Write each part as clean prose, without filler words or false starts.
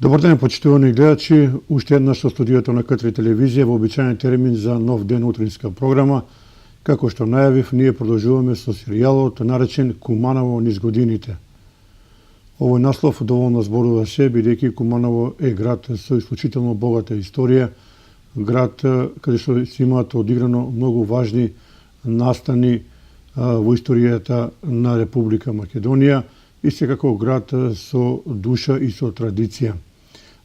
Добар ден, почитувани гледачи, уште еднаш со студиото на К3 телевизија во обичаен термин за нов ден утринска програма. Како што најавив, ние продолжуваме со серијалот наречен Куманово низ годините. Овој наслов доволно зборуваше, бидејќи Куманово е град со исклучително богата историја, град каде што се имаат одиграно многу важни настани во историјата на Република Македонија и секако град со душа и со традиција.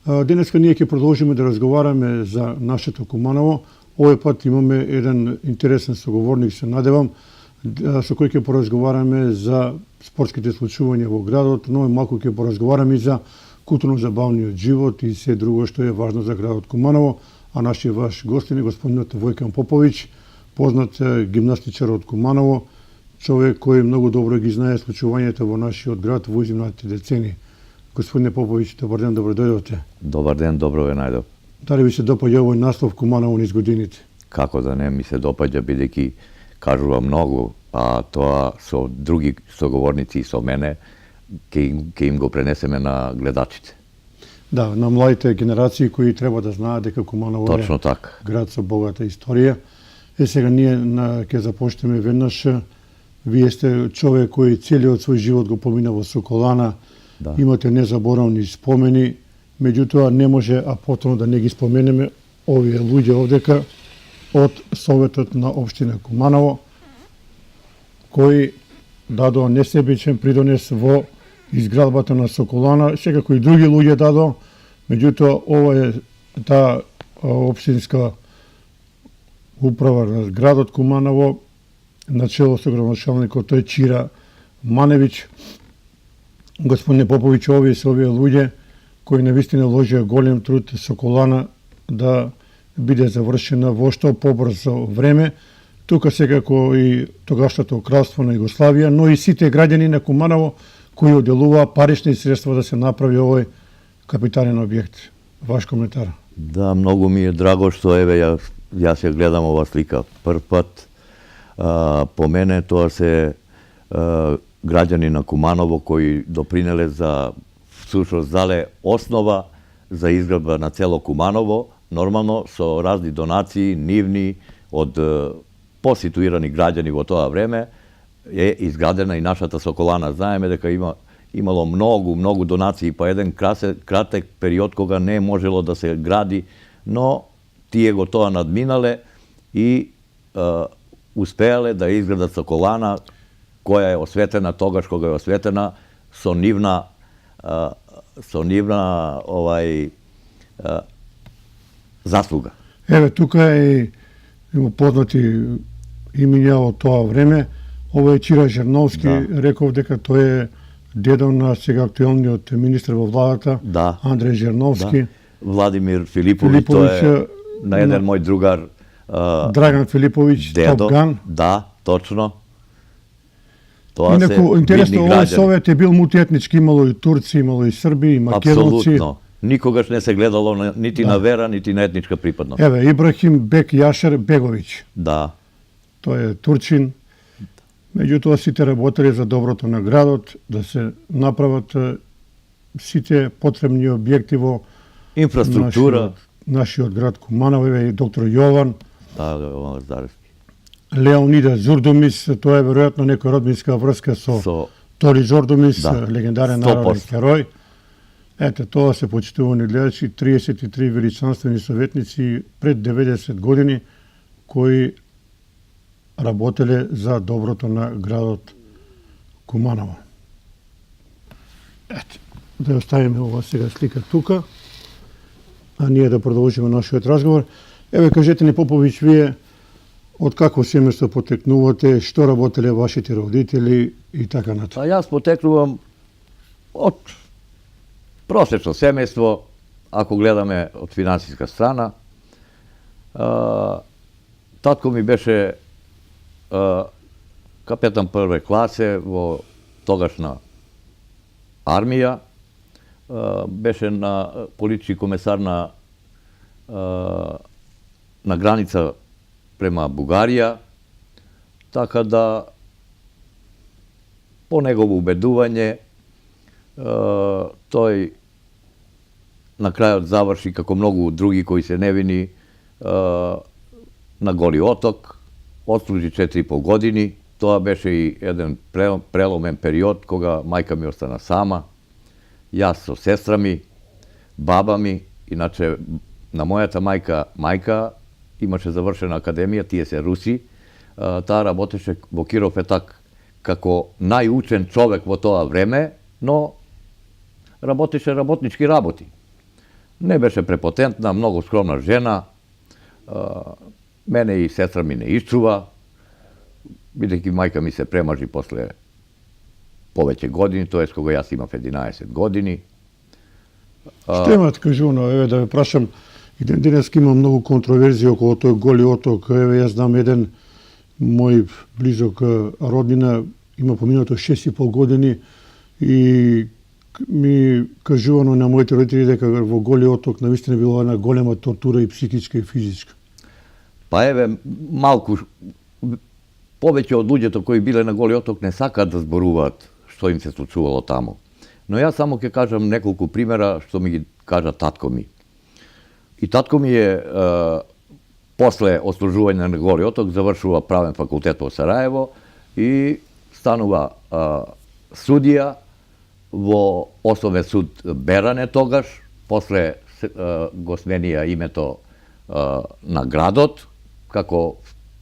Денеска ние ќе продолжиме да разговараме за нашето Куманово. Овој пат имаме еден интересен соговорник, се надевам, со кој ќе поразговараме за спортските случувања во градот, но малку ќе поразговараме и за културно-забавниот живот и се друго што е важно за градот Куманово. А нашиот ваш гостин е господинот Војкан Поповиќ, познат гимнастичар од Куманово, човек кој многу добро ги знае случувањата во нашиот град во изминатите децении. Господине Поповиќ, добар ден, добро дојдовте. Добар ден, добро ве најдов. Дали ви се допаѓа овој наслов Куманово низ годините? Како да не ми се допаѓа, бидејќи кажува многу, а тоа со други соговорници и со мене ќе им го пренесеме на гледачите. Да, на младите генерации кои треба да знаат дека Куманово Точно така. Град со богата историја. Сега ние ќе започнеме веднаш. Вие сте човек кој целиот свој живот го помина во Соколана. Да. Имате незаборавни спомени, меѓутоа не може апотно да не ги споменеме овие луѓе овдека од Советот на општина Куманово, кои дадоа несебичен придонес во изградбата на Соколана, секако и други луѓе дадоа, меѓутоа ова е таа општинска управа на градот Куманово, начело со градоначалникот тој Чира Маневиќ. Господине Поповиќ, овие се овие луѓе кои навистина вложија голем труд Соколана да биде завршена во што побрзо време. Тука секако и тогашното кралство на Југославија, но и сите граѓани на Куманово кои оделуваа парични средства да се направи овој капитален објект. Ваш коментар? Да, многу ми е драго што еве јас ја гледам ова слика прв пат. По мене тоа се граѓани на Куманово кои допринеле за всушност зале основа за изградба на цело Куманово, нормално со разни донации, нивни од поситуирани граѓани во тоа време е изградена и нашата Соколана. Знаеме дека имало многу донации па еден кратек период кога не можело да се гради, но тие го тоа надминале и успеале да изградат Соколана, која е осветена тогаш кога е осветена со нивна заслуга. Еве, тука е познати имиња од тоа време. Ова е Чира Жерновски, да. Реков дека тој е дедо на сега актуелниот министр во владата, да. Андреј Жерновски. Да. Владимир Филиповиќ, тој е на еден мој другар Драган Филиповиќ, дедо, Топ Ган. Да, точно. Тоа инаку, интересно, овој совет е бил мултиетнички, имало и турци, имало и срби, и македонци. Апсолутно. Никогаш не се гледало нити на вера, нити на етничка припадност. Еве, Ибрахим Бек Јашер Беговиќ. Да. Тој е турчин. Меѓутоа сите работеле за доброто на градот, да се направат сите потребни објекти во инфраструктура. Нашиот град Куманово, и доктор Јован. Да, Јован Лазаревски. Леонида Зурдумис, тоа е веројатно некоја родбинска врска со Тори Зурдумис, да. Легендарен народен герој. Ете, тоа се почитувани гледачи, 33 величанствени советници пред 90 години кои работеле за доброто на градот Куманово. Ете, да оставиме ова сега слика тука, а ние да продолжиме нашиот разговор. Еве, кажете ни, Поповиќ, вие од какво семејство потекнувате, што работеле вашите родители и така натаму? А јас потекнувам од просечно семејство, ако гледаме од финансиска страна. Татко ми беше капетан прве класе во тогашна армија, беше на политички комесар на граница према Бугарија, така да по негово убедување тој на крајот заврши, како многу други кои се невини, на Голи Оток, отслужи 4,5 години. Тоа беше и еден преломен период кога мајка ми остана сама, јас со сестра ми, баба ми, иначе на мојата мајка имаше завршена академија, тие се руси, таа работеше во Киров Етак како најучен човек во тоа време, но работеше работнички работи. Не беше препотентна, многу скромна жена, мене и сестра ми не исчува, бидејќи мајка ми се премажи после повеќе години, тоест кога јас имав 11 години. Што имат кажувано, еве да ве прашам, и денеска има многу контроверзија околу тој Голи Оток, еве јас знам еден мој близок роднина, има поминато 6,5 години и ми кажувано на моите родители дека во Голи Оток навистина било една голема тортура и психичка и физичка. Па еве, малку, повеќе од луѓето кои биле на Голи Оток не сакаат да зборуваат што им се случувало таму. Но јас само ќе кажам неколку примера што ми ги кажа татко ми. И татко ми е, после отслужување на Голи Оток, завршува правен факултет во Сараево и станува судија во Основен суд Беране тогаш, после го сменија името на градот, како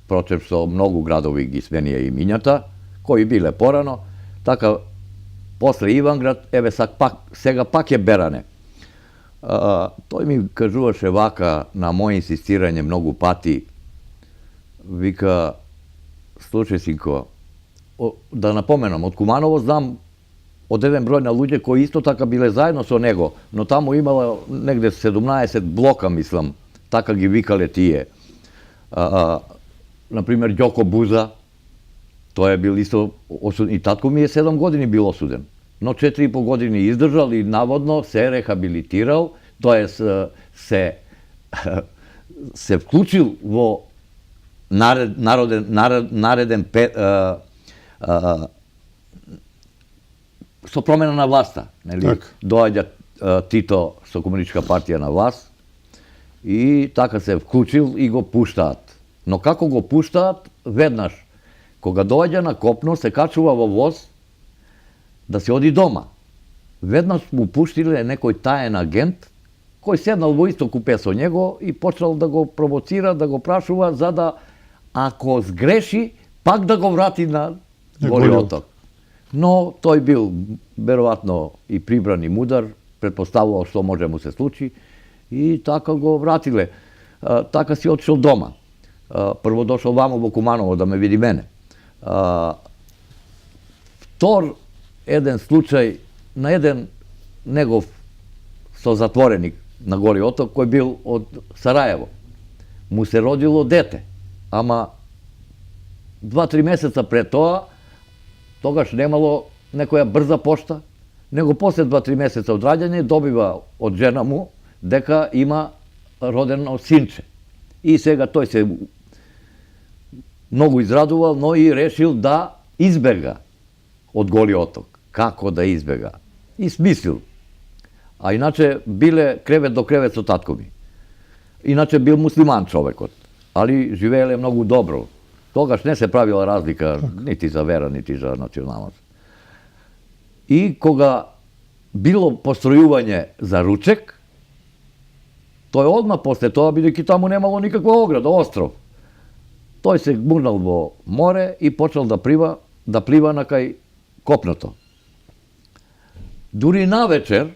впрочем со многу градови ги сменија имињата, кои биле порано, така после Иванград, еве сега пак е Беране. Тој ми кажуваше вака на моје инсистирање многу пати, вика, слушај синко, да напоменам, од Куманово знам од еден број на луѓе кои исто така биле заедно со него, но таму имала негде 17 блока, мислам, така ги викале тие. Например, Ѓоко Буза, тој е бил исто осуден, и татко ми е 7 години бил осуден, но 4,5 години издржал и наводно се рехабилитирал, тоест се вклучил во нареден со промена на власта. Доаѓа Тито со Комунистичка партија на власт и така се вклучил и го пуштаат. Но како го пуштаат, веднаш, кога доаѓа на копно, се качува во воз да се оди дома. Веднаш му пуштиле некој таен агент, кој седнал во исто купе со него и почнал да го провоцира, да го прашува, за да, ако сгреши, пак да го врати на Голи Оток. Но тој бил, веројатно, и прибран и мудар, предпоставувал што може му се случи, и така го вратиле. Така си отишол дома. Прво дошол вамо во Куманово да ме види мене. Втор еден случај на еден негов созатвореник на Голи Оток, кој бил од Сараево. Му се родило дете, ама 2-3 месеца пред тоа, тогаш немало некоја брза пошта, него после 2-3 месеца од раѓање добива од жена му дека има родено синче. И сега тој се многу израдувал, но и решил да избега од Голи Оток. Како да избега? И смислил. А иначе биле кревет до кревет со татко ми. Иначе бил муслиман човекот, али живееле многу добро. Тогаш не се правила разлика нити за вера, нити за националност. И кога било постројување за ручек, тој одма после тоа, бидејќи таму немало никаква ограда, остров, тој се гмурнал во море и почнал да плива на кај копното. Дури навечер,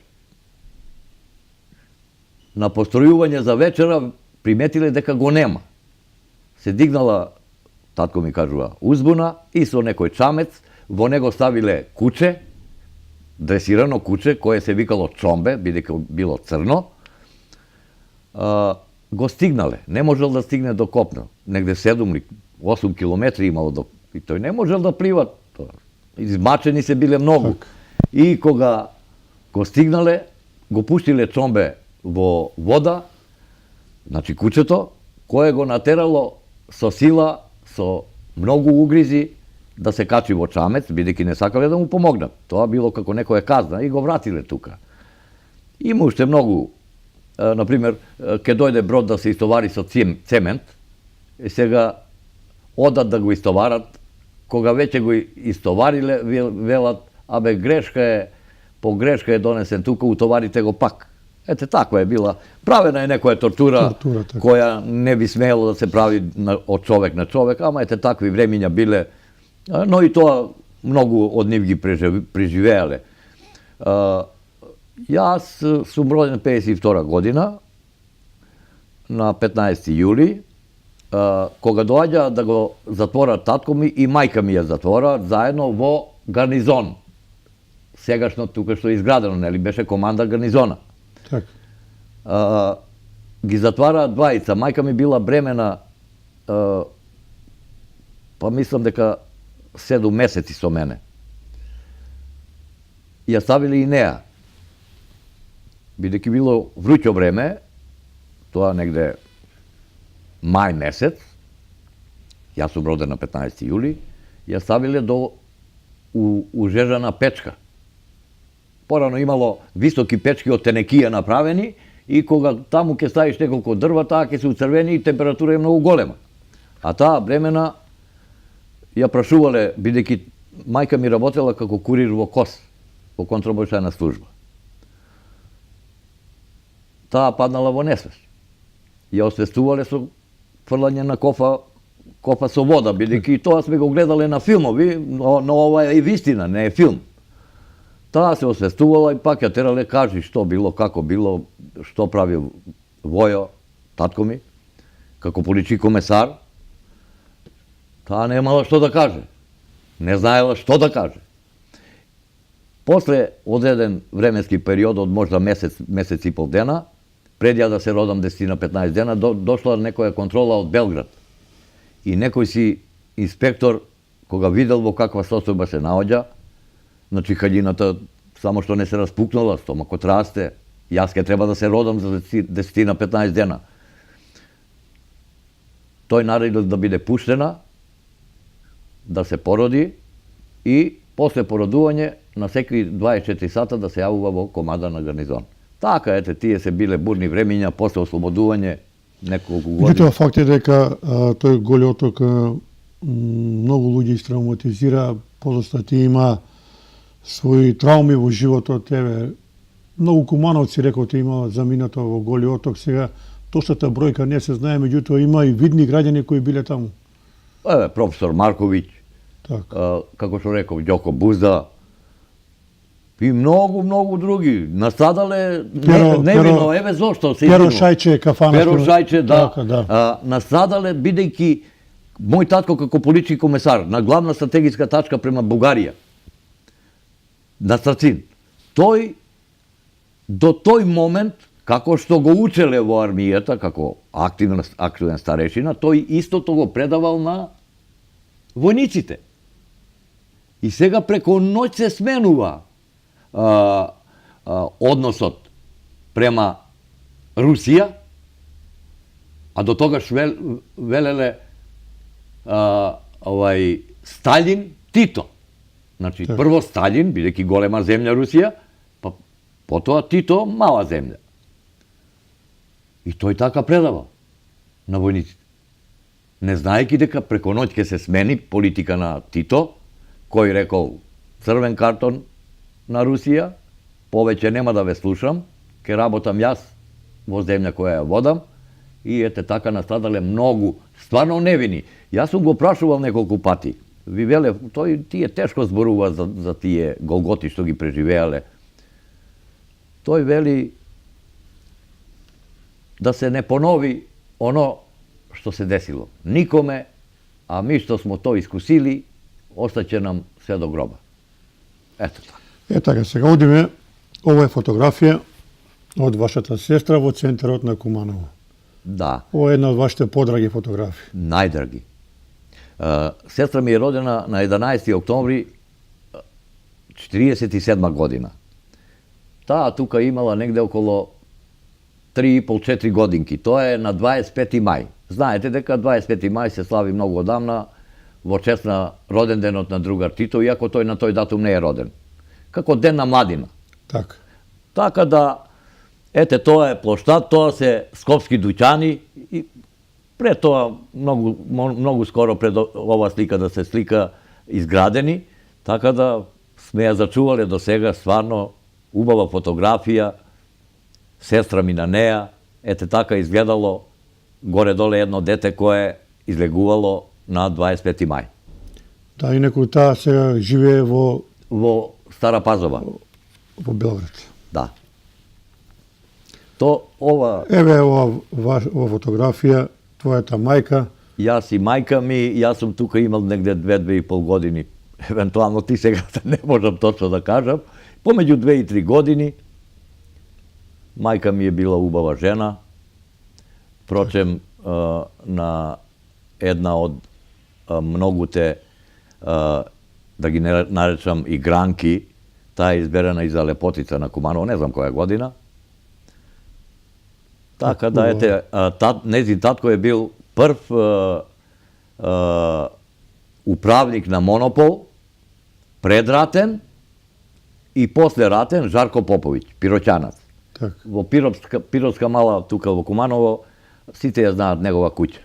на постројување за вечера, приметиле дека го нема. Се дигнала tatko mi kažuva, uzbuna i so nekoj čamec, vo nego stavile kuće, dresirano kuće, koje se vikalo čombe, bilo crno, go stignale. Ne može da stigne do kopna. Negde 7 ili 8 kilometri imalo do... I to ne može da pliva. Izmačeni se bile mnogo. I koga go stignale, go puštile čombe vo voda, znači kućeto, koje go nateralo so sila, so mnogo ugrizi, da se kači vo čamec, бидејќи не сакале да му помогнат. Тоа било како некоја казна и го вратиле тука. Има уште многу, например, ке дојде брод да се истовари со цемент, и сега одат да го истоварат, кога веќе го истовариле, велат, абе погрешка е донесен тука, утоварите го пак. Ете, таква е била. Правена е некоја тортура која не би смеело да се прави од човек на човек, ама ете, такви времиња биле. Но и тоа многу од нив ги преживеале. Јас сум роден 52 година, на 15 јули, кога доаѓа да го затворат татко ми и мајка ми ја затвора, заедно во гарнизон. Сегашно тука што е изградено, нели, беше команда гарнизона. Ги затвара двајца. Мајка ми била бремена, па мислам дека 7 месеци со мене. Ја ставиле и неа. Бидејќи било вруќо време, тоа негде мај месец, јас сум роден на 15 јули, ја ставиле до ужежана печка. Порано имало високи печки од тенекија направени и кога таму ќе ставиш неколку дрва, таа ќе се уцрвени и температура е многу голема. А таа бремена ја прашувале, бидејќи мајка ми работела како курир во КОС, во контрабојшајна служба. Таа паднала во несвест. Ја освестувале со фрлање на кофа со вода, бидејќи тоа сме го гледале на филмови, но ова е и вистина, не е филм. Таа се освестувала и пак ја терале, кажи што било, како било, што прави Војо, татко ми, како поличи комесар. Таа немала што да каже. Не знаела што да каже. После одреден временски период од можда месец и пол дена, пред ја да се родам 10-15 дена, дошла некоја контрола од Белград. И некој си инспектор, кога видел во каква состојба се наоѓа, значи хаљината само што не се распукнала, стомакот расте, јас ке треба да се родам за 10-15 дена. Тој наредил да биде пуштена, да се породи и после породување на секои 24 сата да се јавува во команда на гарнизон. Така, ете, тие се биле бурни времиња после ослободување неколку години. Меѓутоа, факт е дека тој Голи оток многу луѓе истравматизира, подоста ти има своји трауми во животот, еве, многу кумановци, рекоте, има заминато во Голи оток, сега точната бројка не се знае, меѓутоа има и видни граѓани кои биле таму. Еве, професор Марковиќ, како што реков, Ѓоко Бузда, и многу други. Настрадале невино, еве зошто се Перо Шајче, кафана. Перо Шајче, да. Настрадале бидејќи мој татко како политички комесар на главна стратегиска тачка према Бугарија, на Страцин, тој до тој момент, како што го учеле во армијата, како активен старешина, тој истото го предавал на војниците. И сега преко ноќ се сменува односот према Русија, а до тогаш велеле Сталин, Тито. Значи, прво Сталин, бидејќи голема земја Русија, па потоа Тито, мала земја. И тој така предава на војниците. Не знаејќи дека преко ноќ ќе се смени политика на Тито, кој рекол црвен картон на Русија, повеќе нема да ве слушам, ќе работам јас во земја која ја водам, и ете така настрадале многу, стварно невини. Јас сум го прашувал неколку пати. Ви веле, тие тешко зборува за тие голготи што ги преживеале. Тој вели да се не понови оно што се десило. Никоме a mi što smo to iskusili, ostaće nam sve do groba. Eto tako. Така, сега одиме, ова е фотографија од вашата сестра во центарот на Куманово. Da, Ова е една од вашите подраги фотографии. najdragi. Sestra mi je rodena na 11. oktobri 47. godina. Ta tuka imala negde okolo 3,5-4 godinki. To je na 25. maj. Знаете дека 25. maj se slavi mnogo odavna во чест на роденденот на другар Тито, иако тој на тој датум не е роден. Како ден на младина. Така. Така да, ете, тоа е плоштад, тоа се скопски дуќани и пред тоа, многу скоро пред ова слика да се слика изградени, така да сме ја зачувале до сега, стварно убава фотографија, сестра ми на неа, ете така изгледало горе-доле едно дете кое излегувало на 25. мај. Да, инаку таа сега живее во Стара Пазова, Белград. да. То ова, Еве ова фотографија, твојата мајка. јас и мајка ми, јас сум тука имал негде 2-2,5 години, евентуално ти сега не можам точно да кажам, помеѓу 2 и 3 години. Мајка ми е била убава жена, впрочем, на една од многуте, да ги наречам, игранки, таа е изберена и за лепотица на Куманово, не знам која година. Така да, ете, незин татко е бил прв управник на Монопол, предратен и последратен Жарко Поповиќ, пироќанец. Така. Во Пиротска мала, тука во Куманово, сите ја знаат негова куќа.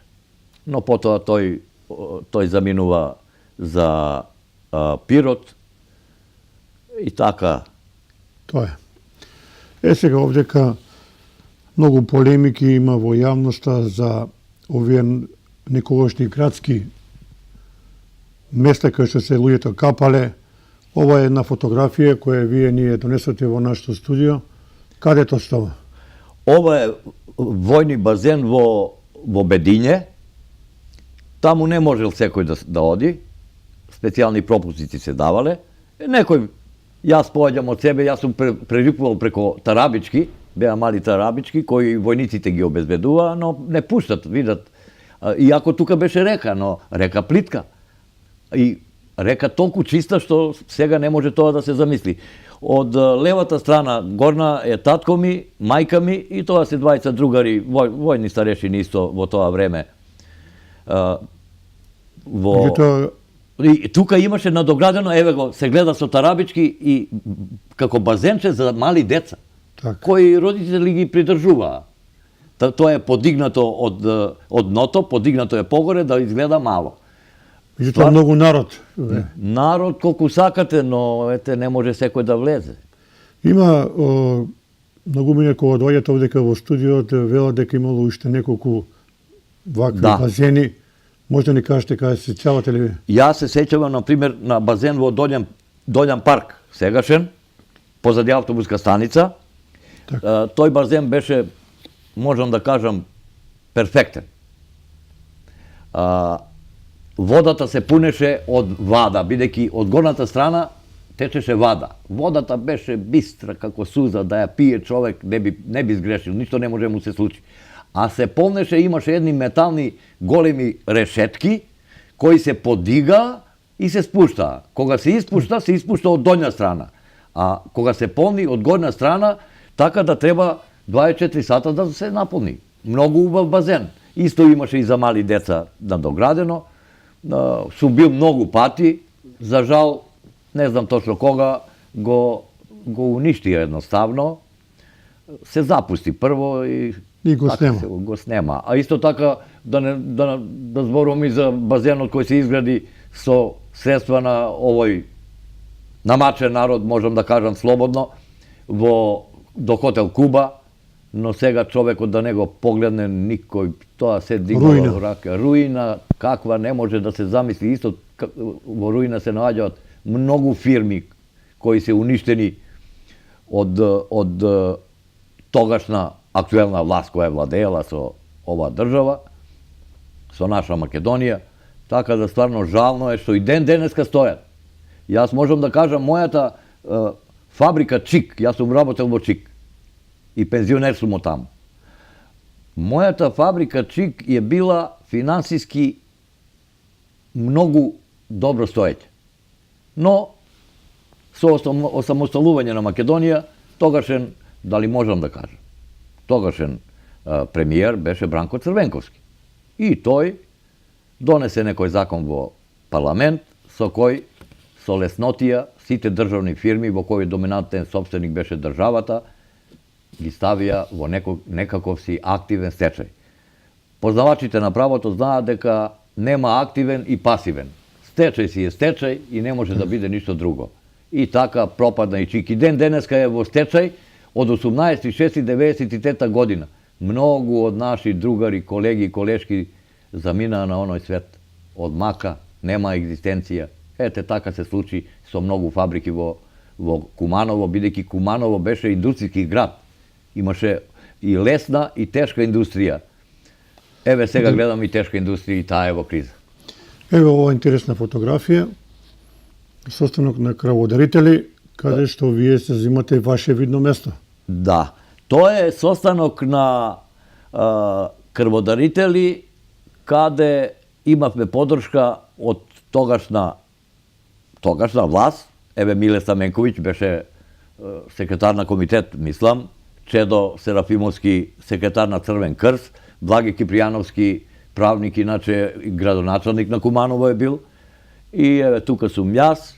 Но потоа тој заминува за Пирот и така. Тоа е. Сега овдека многу полемики има во јавноста за овие некогашни градски места кај што се луѓето капале. Ова е една фотографија која вие ни ја донесоте во нашето студио. Каде тоа става? Ова е војни базен во Бедиње. Таму не можел секој да оди. Специјални пропусници се давале. Некој, јас поаѓам од себе, јас сум прерипувал преко тарабички, беа мали тарабички, кои војниците ги обезбедуваа, но не пуштат, видат. Иако тука беше река, но река плитка. И река толку чиста, што сега не може тоа да се замисли. Од левата страна горна е татко ми, мајка ми и тоа се двајца другари, војни старешини исто во тоа време. И тука имаше надоградено, еве го, се гледа со тарабички и како базенче за мали деца, кои родители ги придржуваа. Тоа е подигнато од дното, подигнато е погоре да изгледа мало. Меѓутоа многу народ. Народ колку сакате, но ете не може секој да влезе. Има многу мине кога доаѓате овдека во студиото, велат дека имало уште неколку вакви базени. Може да ни кажете каде се сеќавате ли ви? Јас се сеќавам, например, на базен во Дољан парк, сегашен, позади автобуска станица. Тој базен беше, можам да кажам, перфектен. Водата се пунеше од вада, бидејќи од горната страна течеше вада. Водата беше бистра како суза, да ја пие човек не би сгрешил, ништо не може му се случи. А се полнеше, имаше едни метални големи решетки кои се подига и се спушта. Кога се испушта од доњна страна. А кога се полни од горна страна, така да треба 24 сата да се наполни. Многу убав базен. Исто имаше и за мали деца надоградено. Сум бил многу пати, за жал, не знам точно кога, го уништија едноставно. Се запусти прво и го снема. А исто така, да зборувам и за базенот кој се изгради со средства на овој намачен народ, можам да кажам слободно, до хотел Куба, но сега човекот да не го погледне никој, тоа се дигнало во рака. Руина, каква не може да се замисли. Исто во руина се наоѓаат многу фирми кои се уништени од тогашна актуелна власт која владеела со оваа држава, со наша Македонија. Така да стварно жално е што и ден денеска стојат. Јас можам да кажам, мојата фабрика ЧИК, јас сум работел во ЧИК и пензионер сум од таму. Мојата фабрика ЧИК е била финансиски многу добро стоеќе. Но, со осамосталување на Македонија, тогашен, дали можам да кажам, тогашен премиер беше Бранко Црвенковски. И тој донесе некој закон во парламент, со кој, со леснотија, сите државни фирми во кои доминантен собственик беше државата, ги ставија во некаков си активен стечај. Познавачите на правото знаат дека нема активен и пасивен. Стечај си е стечај и не може да биде ништо друго. И така пропадна и ЧИК. И ден денеска е во стечај од 18.6.93 година. Многу од наши другари, колеги, колешки заминаа на оној свет. Од мака, нема екзистенција. Ете, така се случи со многу фабрики во Куманово, бидејќи Куманово беше индустријски град. Имаше и лесна и тешка индустрија. Еве сега гледам и тешка индустрија и таа е во криза. Еве ова интересна фотографија, состанок на крводарители, каде што вие се взимате ваше видно место. Да, тоа е состанок на крводарители, каде имавме подршка од тогашна власт. Еве Миле Стаменковиќ беше секретар на комитет, мислам, Чедо Серафимовски секретар на Црвен крст, Благи Кипријановски правник, иначе градоначалник на Куманово е бил. И еве тука сум јас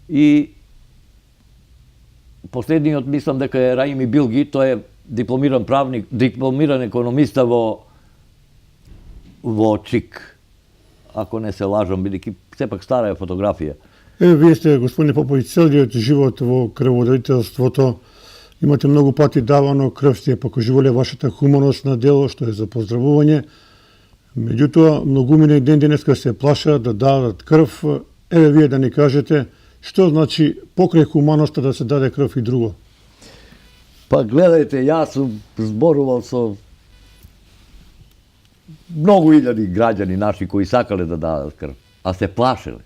и последниот мислам дека е Раими Билги, тој е дипломиран правник, дипломиран економиста во ЧИК. Ако не се лажам, бидејќи сепак стара е фотографија. Еве, вие сте, господине Поповиќ, целиот живот во крводарителството. Имате многу пати давано крв, сте покажувале вашата хуманост на дело, што е за поздравување. Меѓутоа, многумина и ден денеска се плашат да дадат крв. Еве, вие да ни кажете, што значи покрај хуманоста да се даде крв и друго? Па гледајте, јас сум зборувал со многу илјади граѓани наши кои сакале да дадат крв, а се плашеле.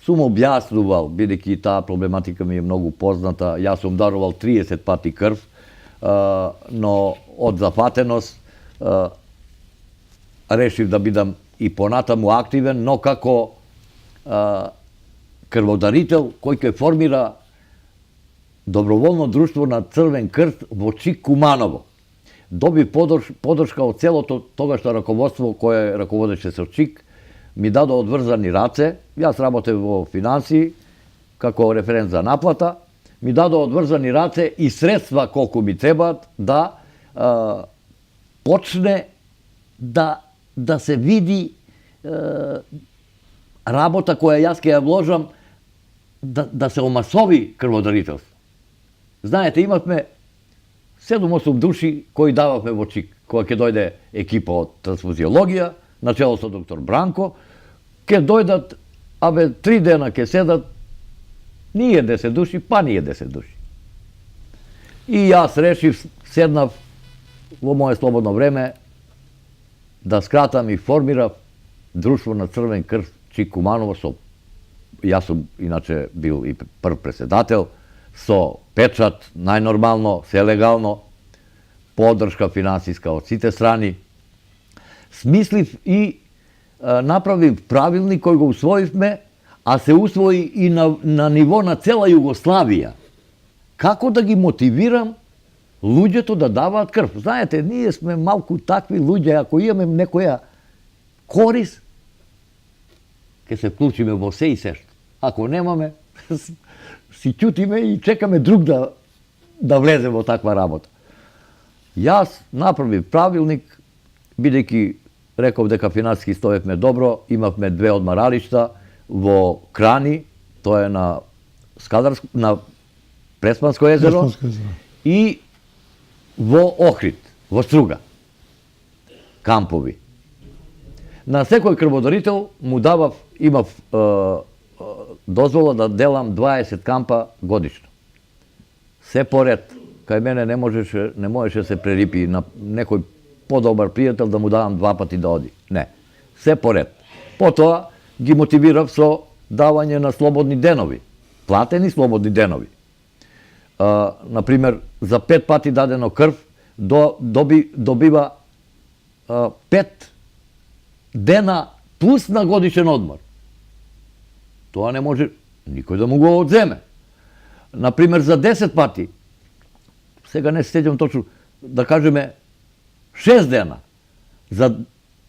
Сум објаснувал, бидејќи таа проблематика ми е многу позната, јас сум дарувал 30 пати крв, но од зафатеност решив да бидам и понатаму активен, но како крводарител кој ќе формира доброволно друштво на Црвен крст во ЧИК Куманово. Доби подршка од целото тогашно раководство кое раководеше со ЧИК, ми дадо одврзани раце, јас работев во финансии, како референт за наплата, ми дадо одврзани раце и средства колку ми требаат да почне да се види работа која јас ќе ја вложам, да се омасови крводарителство. Знаете, имавме 7-8 души кои дававме во ЧИК, кога ќе дојде екипа од трансфузиологија, начело со доктор Бранко, ќе дојдат, 3 дена ќе седат, ние 10 души, па ние 10 души. И јас решив, седнав во моје слободно време, да скратам и формирав друштво на Црвен крст ЧИК Куманово јас сум иначе бил и прв председател, со печат, најнормално, се легално, поддршка финансиска од сите страни. Смислив и направив правилник кој го усвоивме, а се усвои и на ниво на цела Југославија. Како да ги мотивирам луѓето да даваат крв? Знаете, ние сме малку такви луѓе, ако имаме некоја корис, ќе се вклучиме во се и сешто. Ако немаме, си ќутиме и чекаме друг да влезе во таква работа. Јас направив правилник, бидејќи реков дека финансиски стоевме добро, имавме 2 одмаралишта во Крани, тоа е на Преспанско езеро, и во Охрид, во Струга, кампови. На секој крводарител му имав дозвола да делам 20 кампа годишно. Се поред, кај мене не можеше се прерипи на некој подобар пријател да му давам 2 пати да оди. Не, се поред. Потоа ги мотивирав со давање на слободни денови, платени слободни денови. Например, за 5 пати дадено крв добива 5 дена плюс на годишен одмор. Тоа не може никој да му го одземе. Например, за 10 пати, сега не се сеќавам точно, да кажеме 6 дена, за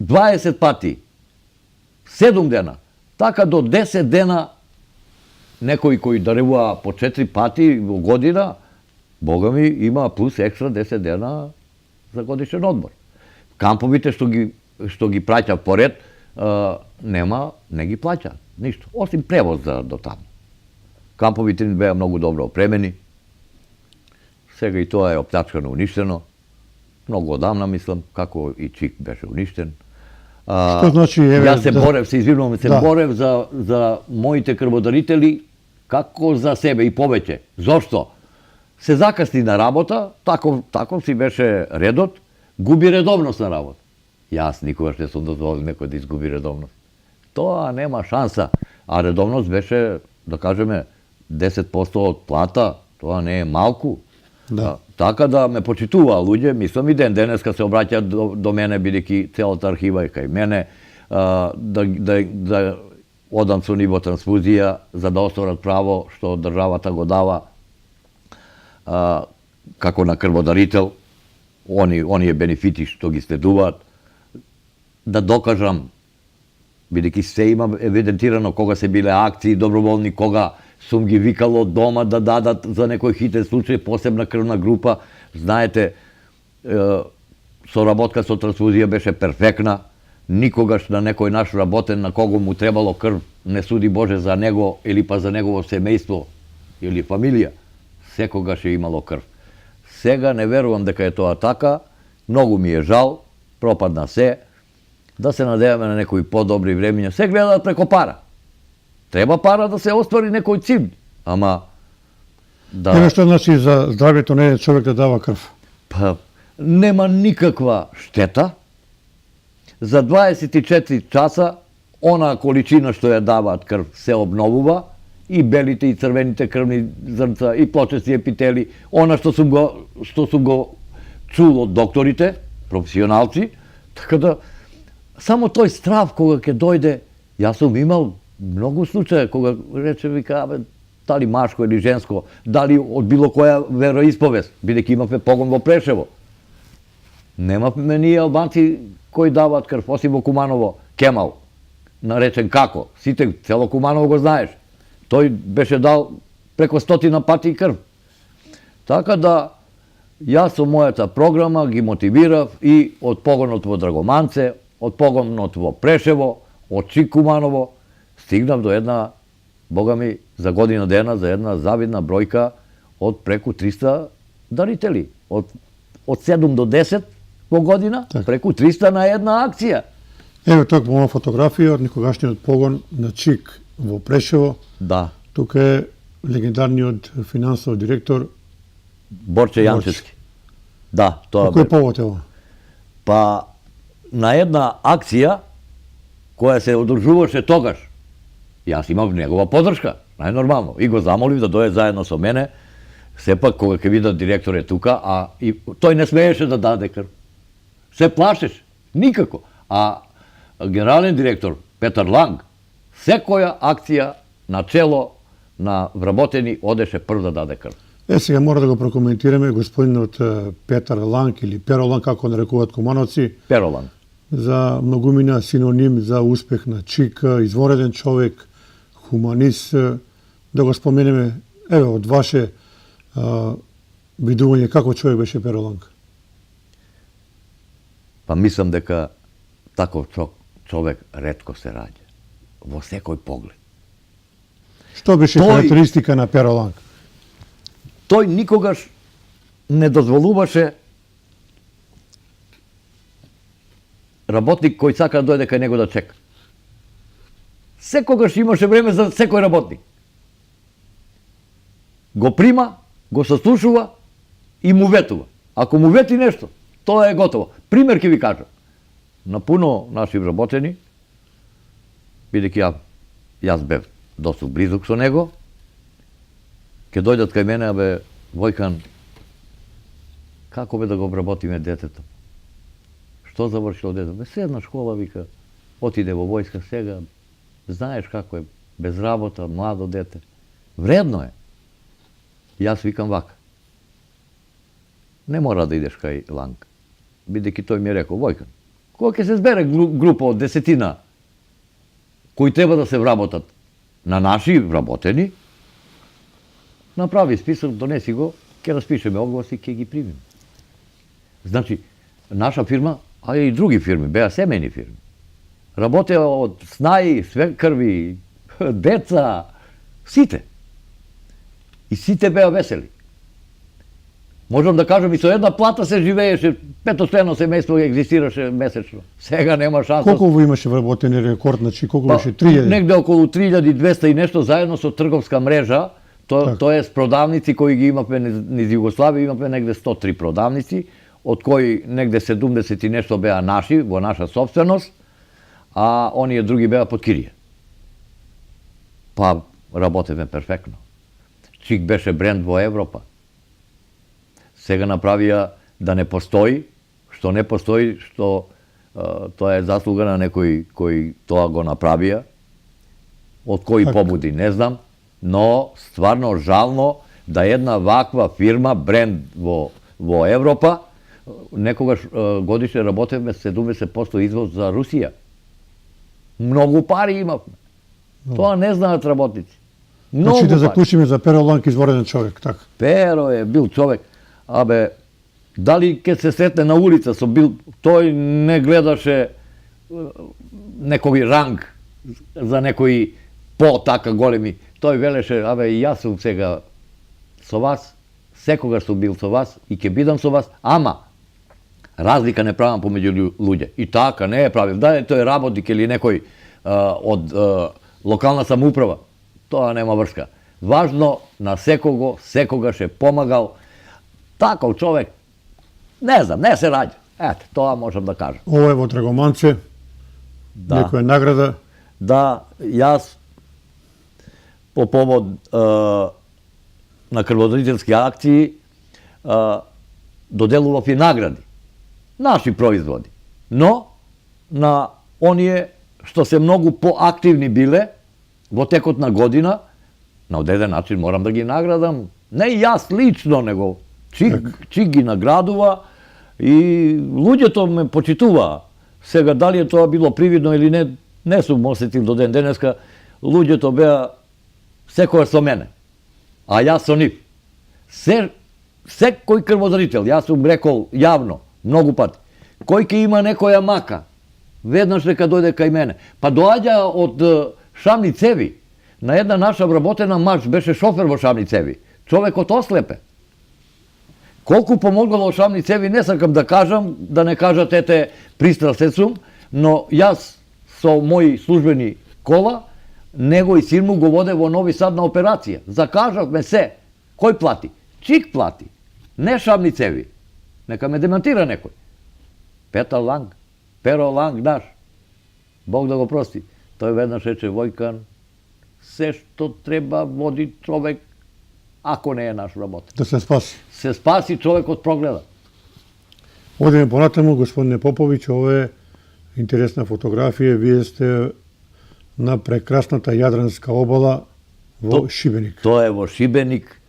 20 пати 7 дена, така до 10 дена некој кој даревува по 4 пати во година, Бога ми, има плюс екстра 10 дена за годишен одмор. Камповите што ги праќа поред, не ги плаќа ништо, осим превоз до таму. Камповите ни беа многу добро опремени. Сега и тоа е оплячкано, уништено. Многу одамна, мислам, како и Чик беше уништен. Што значи, Јас се борев, се извинувам, борев за моите крводарители како за себе и повеќе. Зошто? Се закасни на работа, таков си беше редот, губи редовност на работа. Јас никогаш не сум дозволил некој да изгуби редовност. Тоа нема шанса. А редовност беше, да кажеме, 10% од плата, тоа не е малку. Да. Така да ме почитуваа луѓе, мислам и денеска се обраќаат до мене, бидејќи целата архива е кај мене, да одам со ниво трансфузија, за да остварат право што државата го дава како на крводарител, оние бенефити што ги следуваат, да докажам, бидејќи се има евидентирано кога се биле акции доброволни, кога сум ги викал од дома да дадат за некој хитен случај посебна крвна група. Знаете, соработка со трансфузија беше перфектна. Никогаш на некој наш работен на кого му требало крв, не суди Боже за него или па за негово семејство или фамилија. Секогаш е имало крв. Сега не верувам дека е тоа така. Многу ми е жал, пропадна се. Да се надеваме на некои подобри времиња. Се гледаат преко пара. Треба пара да се оствари некој цим, ама да... Еве што значи за здравјето не е човек да дава крв? Па, нема никаква штета. За 24 часа, она количина што ја даваат крв се обновува, и белите и црвените крвни зрнца, и плочести епители, она што сум го чул од докторите, професионалци, така да, само тој страв кога ќе дојде, јас сум имал многу случаи кога рече вика, дали машко или женско, дали од било која вероисповест, бидејќи имавме погон во Прешево. Немавме ние албанци кои даваат крв, осим во Куманово, Кемал, наречен како, сите, цело Куманово го знаеш. Тој беше дал преко 100 пати крв. Така да, јас со мојата програма ги мотивирав и од погонот во Драгоманце, од погонот во Прешево, од Чик Куманово, стигнав до една, Бога ми, за година дена, за една завидна бројка од преку 300 дарители. Од 7 до 10 во година, преку 300 на една акција. Еве тука моја фотографија од никогашниот погон на Чик во Прешево. Да. Тука е легендарниот финансов директор Борче Јанчевски. Да, тоа Кој повод е ова? Па, на една акција која се одржуваше тогаш, јас имав негова поддршка, најнормално, и го замолив да дојде заедно со мене, сепак кога ќе видат директор е тука, а и тој не смееше да даде крв. Се плашеше, никако. А генерален директор Петар Ланг, секоја акција на чело на вработени одеше прв да даде крв. Сега мора да го прокоментираме господинот Петар Ланг или Перо Ланг, како нарекуваат кумановци. Перо Ланг. За многумина синоним за успех на Чик, извореден човек, хуманист. Да го споменеме, еве, од ваше видување, како човек беше Перо Ланг? Па мислам дека таков човек ретко се раѓа. Во секој поглед. Што беше карактеристика на Перо Ланг? Тој никогаш не дозволуваше работник кој сака да дојде кај него да чека. Секогаш имаше време за секој работник. Го прима, го саслушува и му ветува. Ако му вети нешто, тоа е готово. Пример ќе ви кажам. На пуно наши вработени, бидејќи јас бев доста близок со него, ќе дојдат кај мене, абе, Војкан, како бе да го обработиме детето? Што завршило детето? Бе, средна школа, вика, отиде во војска сега, знаеш како е, без работа, младо дете. Вредно е. Јас викам вака. Не мора да идеш кај Ланг. Бидејќи тој ми е рекол, Војкан, кога ќе се збере група од 10 кои треба да се вработат на наши вработени, направи список, донеси го, ќе распишеме огласи и ќе ги примиме. Значи, наша фирма, а и други фирми, беа семејни фирми. Работеа од снаи, свекрви, деца, сите. И сите беа весели. Можам да кажам, и со една плата се живееше, петочлено семејство екзистираше месечно. Сега нема шанса. Колку во имаше вработени рекорд, значи колку беше 3000? Негде околу 3200 и нешто, заедно со трговска мрежа, тоа е продавници кои ги имавме низ Југославија, имавме негде 103 продавници, од кои негде 70 и нешто беа наши, во наша собственост, а оние други беа под кирија. Па работевме перфектно. Чик беше бренд во Европа. Сега направија да не постои, што не постои, што тоа е заслуга на некои кои тоа го направија, од кои побуди не знам, но стварно жално да една ваква фирма, бренд во Европа, некогаш годишне работевме 70% извоз за Русија. Многу пари имавме. Тоа не знаат работници. Значи да заклучиме за Перо Ланг, извореден човек, така? Перо е бил човек. Абе, дали ќе се сретне на улица со бил, тој не гледаше некој ранг за некои по-така големи. Тој велеше, абе, и јас сум сега со вас, секогаш сум бил со вас и ќе бидам со вас, ама разлика не правам помеѓу луѓе. И така не е правил. Дали тој работник или некој од локална самоуправа, тоа нема врска. Важно на секого, секогаш е помагал. Таков човек, не знам, не се раѓа. Ете, тоа можам да кажам. Ово е во Драгоманце, некоја награда. Да, јас по повод на крводарителски акции доделував и награди. Наши производи. Но, на оние што се многу поактивни биле во текот на година, на одреден начин морам да ги наградам. Не јас лично, него Чик ги наградува и луѓето ме почитуваа. Сега, дали е тоа било привидно или не сум осетил до ден денеска, луѓето беа секојаш со мене, а јас со нив. Секој крводарител, јас сум рекол јавно, многу пати, кој ќе има некоја мака, веднаш нека дојде кај мене. Па доаѓа од Шамни цеви. На една наша вработена маж беше шофер во Шамни цеви. Човекот ослепе. Колку помогнало во Шамни цеви, не сакам да кажам, да не кажат, ете, пристрасен сум, но јас со мои службени кола, него и син му го воде во Нови Сад на операција. Закажавме се. Кој плати? Чик плати. Не Шамни цеви. Нека ме демантира некој. Петар Ланг, Перо Ланг наш. Бог да го прости. Тој веднаш рече, Војкан, се што треба води човек, ако не е наш работа. Да се спаси. Се спаси човек од прогледа. Одеме понатаму, господине Поповиќ, ова е интересна фотографија. Вие сте на прекрасната Јадранска обала во Шибеник. Тоа е во Шибеник,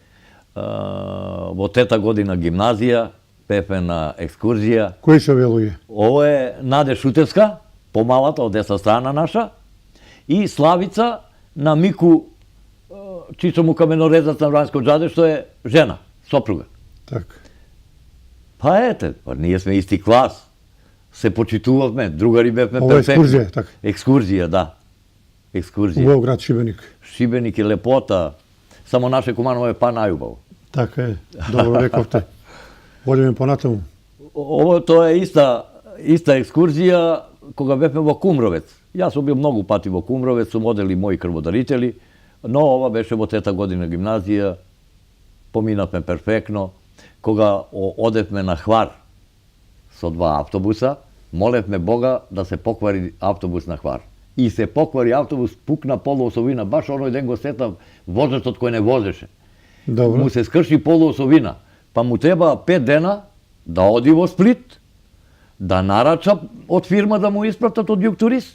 во тета година гимназија, пепе на екскурзија. Кои се овие луѓе? Ово е Наде Шутевска, помалата од десна страна наша, и Славица на Мику чисто му каменорезаc на Вранјско џаде, што е жена, сопруга. Така. Па ете, ние сме исти клас, се почитувавме, другари бевме Ова е перфектни. екскурзија, така. Екскурзија, да. Екскурзија. Во град Шибеник. Шибеник е лепота, само наше Куманово е па најубаво. Така е, добро рековте. Одеме понатаму. Ово тоа е иста екскурзија кога бевме во Кумровец. Јас сум бил многу пати во Кумровец, сум одели мои крводарители, но ова беше во тета година гимназија, поминавме перфектно. Кога одевме на Хвар со 2 автобуса, молевме Бога да се поквари автобус на Хвар. и се поквари автобус, пукна полуосовина, баш оној ден го сетав возачот кој не возеше. Добро. Му се скрши полуосовина, па му треба 5 дена да оди во Сплит, да нарача од фирма да му испратат од Југтурист,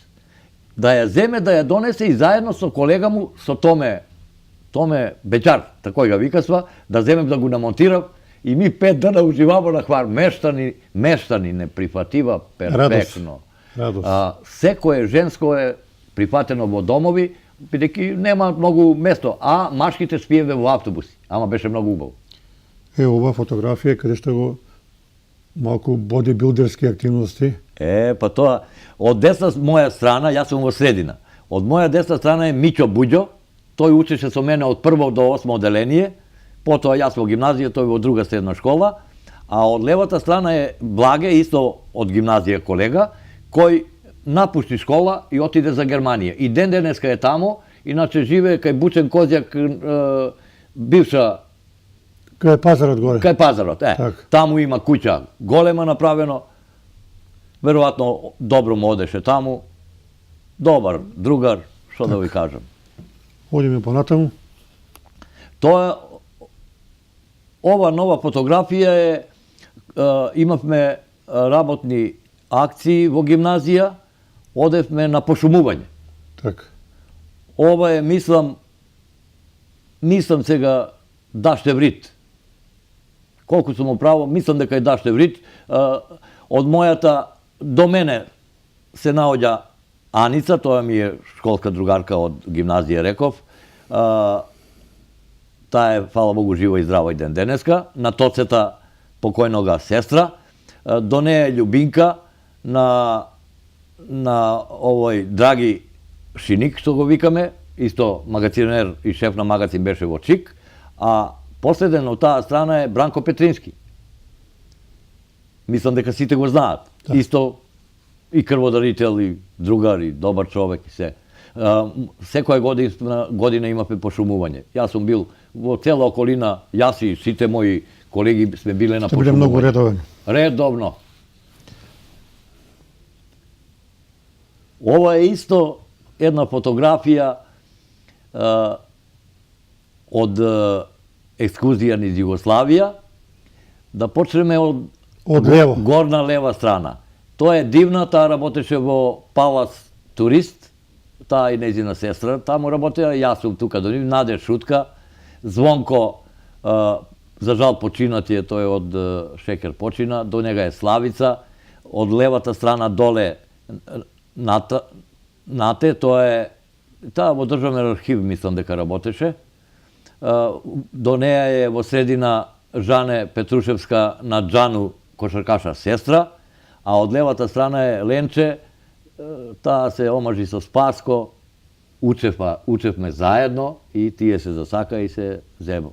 да ја земе, да ја донесе и заедно со колега му, со Томе Беќар, тако го викасва, да земем да го намонтирав и ми 5 дена уживаво на Хвар. Мештани не прифатива перфектно. Радост. Секое женско е прифатено во домови, бидејќи нема многу место, а машките спиеве во автобуси, ама беше многу убаво. Ова фотографија каде што го малку бодибилдерски активности. Па тоа, од десна моја страна, јас сум во средина, од моја десна страна е Миќо Буѓо, тој учеше со мене од прво до 8 оделение, потоа јас во гимназија, тој во друга средна школа, а од левата страна е Благе, исто од гимназија колега, кој напушти школа и отиде за Германија. И ден денеска е тамо, иначе живее кај Бучен Козјак, бивша Кај пазарот горе. кај пазарот. Так. Таму има куќа голема направено, веројатно добро му одеше таму, добар другар, што да ви кажам. Одиме понатаму. Тоа, ова нова фотографија е, имавме работни акции во гимназија, одевме на пошумување. Така. Ова е, мислам сега Даштеврит. Колку сум право, мислам дека е Даштеврит. Од мојата до мене се наоѓа Аница, тоа ми е школска другарка од гимназија, реков. Таа е, фала Богу, жива и здрава и ден денеска. На Тоцета покојнога сестра. До неја е Љубинка, на овој Драги Шиник, што го викаме, исто магазинер и шеф на магазин беше во ЧИК, а последен од таа страна е Бранко Петрински. Мислам дека сите го знаат. Да. Исто и крводарител, и другар, и добар човек, и се. Секоја година имавме пошумување. Јас сум бил во цела околина, јас и сите мои колеги сме биле на Сте биле пошумување. многу редовен. Редовно. Ова е исто една фотографија од екскурзија низ Југославија. Да почнеме Од лево. горна лева страна. Тоа е Дивна, таа работеше во Палас Турист, таа и нејзина сестра таму работеа, јас сум тука до нив, Наде Шутка, Звонко, за жал починат е, тој од Шекер почина, до нега е Славица, од левата страна доле Нате, тоа е, таа во државен архив мислам дека работеше, до неја е во средина Жане Петрушевска на Джану кошаркаша сестра, а од левата страна е Ленче, таа се омажи со Спаско, учевме заедно и тие се засака и се зема.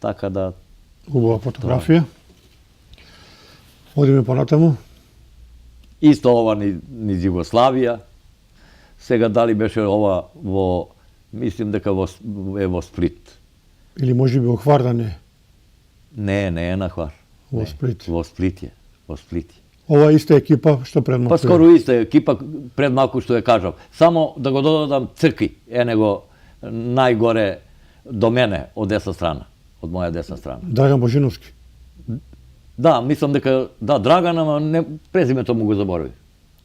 Така да... Убава фотографија. Одиме понатаму. Исто ова низ Југославија. Сега дали беше ова во... Мислим дека е во Сплит. Или може би во Хвар да не. Не е на Хвар. Во Не, Сплит. Во Сплит е. Во Сплит е. Ова иста екипа што пред малку. Па скоро иста екипа пред малку што ја кажав. Само да го додадам Црки, е него најгоре до мене од десна страна, од моја десна страна. Драган Божиновски. Да, мислам дека да Драган, ама не презимето му го заборави.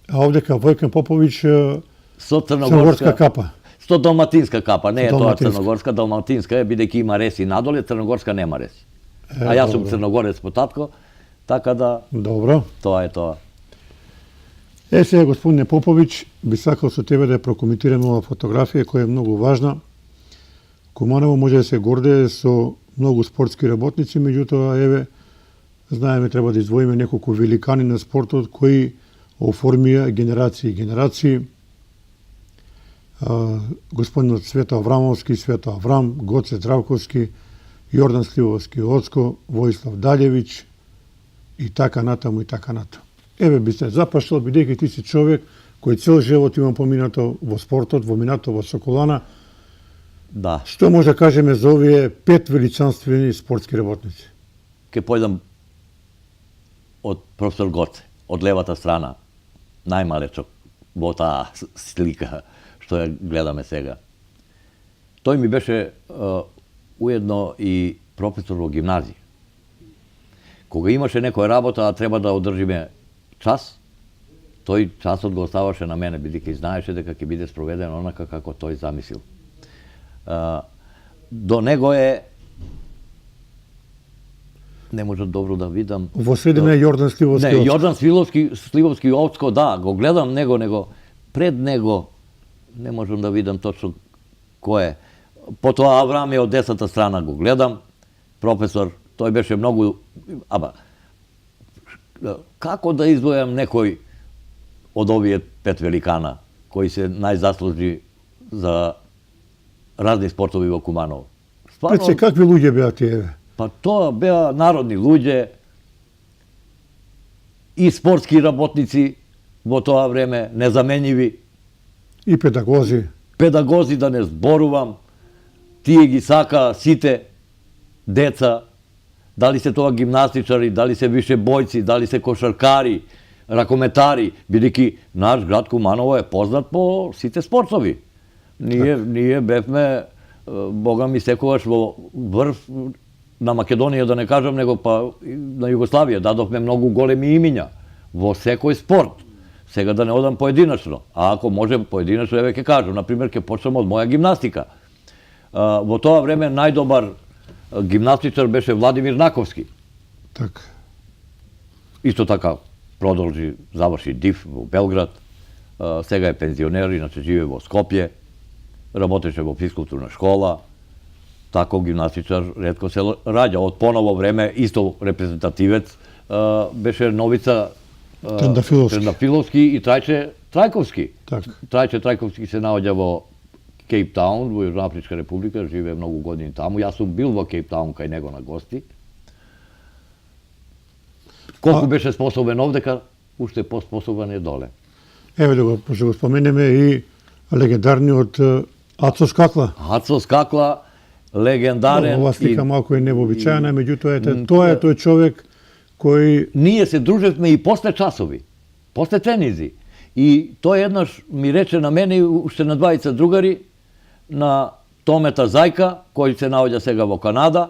А овдека Војкен Поповиќ Со црногорска капа. Со далматинска капа, не е тоа Далматинска. црногорска, далматинска е бидејќи има реси надоле, црногорска нема реси. А јас сум добро. црногорец по татко, така да Добро. тоа е тоа. Сега, господине Поповиќ, би сакал со тебе да ја прокоментираме ова фотографија која е многу важна. Куманово може да се гордее со многу спортски работници, меѓутоа, еве, знаеме, треба да издвоиме неколку великани на спортот кои оформија генерации и генерации. Господинот Свето Аврамовски, Свето Аврам, Гоце Здравковски, Јордан Сливовски Оцко, Војслав Далјевиќ и така натаму и така натаму. Еве би се запаштал, бидејќи ти си човек кој цел живот има поминато во спортот, во минато во Соколана. Да, Што може да кажеме за овие 5 величанствени спортски работници? ќе појдам од професор Гоце, од левата страна, најмалечок во таа слика што ја гледаме сега. Тој ми беше уедно и професор во гимназија. Кога имаше некоја работа, а треба да одржиме час, тој часот го оставаше на мене, бидејќи знаеше дека ќе биде спроведен онака како тој замислил. До него не можам добро да видам. Во средина е Јордан Сливовски. Не, Јордан Сливовски Овцко, да, го гледам него пред него не можам да видам точно кој е. Потоа Аврам е од десната страна, го гледам, професор, тој беше многу... Како да издвојам некој од овие 5 великана, кои се најзаслужни за разни спортови во Куманово? Пред се, какви луѓе беа тие? Па тоа беа народни луѓе и спортски работници во тоа време, незаменjivi. И педагози. Педагози, да не зборувам, тие ги сака сите деца, дали се тоа гимнастичари, дали се више бојци, дали се кошаркари, ракометари, бидејќи наш град Куманово е познат по сите спортови. Ние бевме, бога ми, секогаш во врв на Македонија, да не кажам, него па на Југославија дадовме многу големи имиња во секој спорт. Сега да не одам поединачно, а ако може поединачно, еве ќе кажам, например, ќе почнем од моја гимнастика. Во тоа време најдобар гимнастичар беше Владимир Наковски. Така. Исто така продолжи, заврши ДИФ во Белград, сега е пензионер, иначе живее во Скопје, работеше во физкултурна школа, тако гимнастичар ретко се раѓа. Од поново време, исто репрезентативец, беше Новица Трендафиловски и Трајче Трајковски. Трајче Трајковски се наоѓа во Кейптаун, во Јужноафричка република, живее многу години таму. Јас сум бил во Кейптаун кај него на гости. Колку беше способен овдека, уште поспособен е доле. Еве да го споменеме и легендарниот Ацо Скакла. Ацо Скакла, легендарен. Ова слика малку е невообичаена, меѓутоа тоа е тој човек кој... Ние се дружевме и после часови, после тренинзи. И тој еднаш ми рече на мене и уште на двајца другари, на Томета Зајка, кој се наоѓа сега во Канада,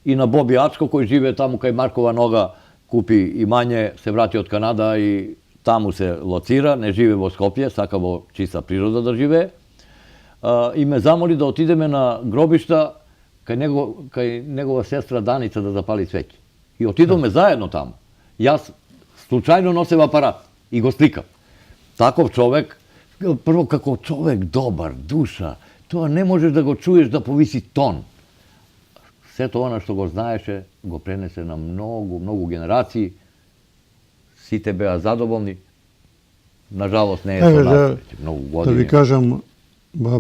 и на Боби Ачко, кој живее таму кај Маркова нога, купи имање, се врати од Канада и таму се лоцира, не живее во Скопје, сака во чиста природа да живее. И ме замоли да отидеме на гробишта кај негова сестра Даница да запали свеќи. И отидоме заедно таму. Јас случајно носев апарат и го сликав. Таков човек, прво како човек добар, душа, тоа не можеш да го чуеш да повиси тон. Сето она што го знаеше, го пренесе на многу генерации. Сите беа задоволни. Нажалост не е со нас, многу години. Да ви кажам,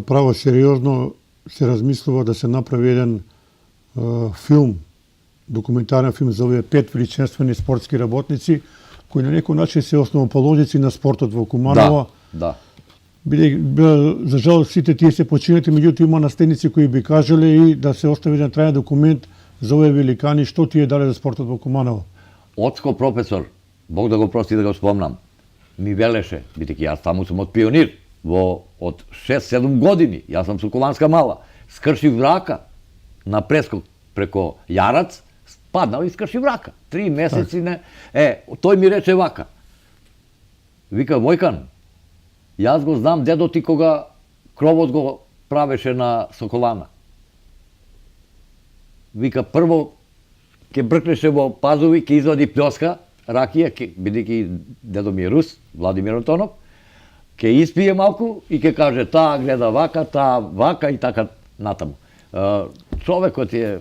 право сериозно се размислува да се направи еден филм, документарен филм за овие 5 величествени спортски работници, кои на некој начин се основоположници на спортот во Куманово. Да. За жал сите тие се починати, меѓутоа има настойници кои би кажале и да се остави еден траен документ за овие великани, што тие дале за спортот во Куманово. Оцко професор, Бог да го прости да го спомнам, ми велеше, бидејќи јас таму сум од пионир, од 6-7 години, јас сум соколанска мала, скршив врака на прескок преко Јарац, паднал и скршив врака. 3 месеци не... тој ми рече вака. Вика, Војкан, јас го знам дедо ти кога кровот го правеше на Соколана. Вика, прво ќе бркнеше во пазови, ќе извади плјоска, ракија, бидејќи дедо ми е рус, Владимир Антонов, ќе испие малку и ќе каже таа гледа вака, таа вака и така натаму. Човекот е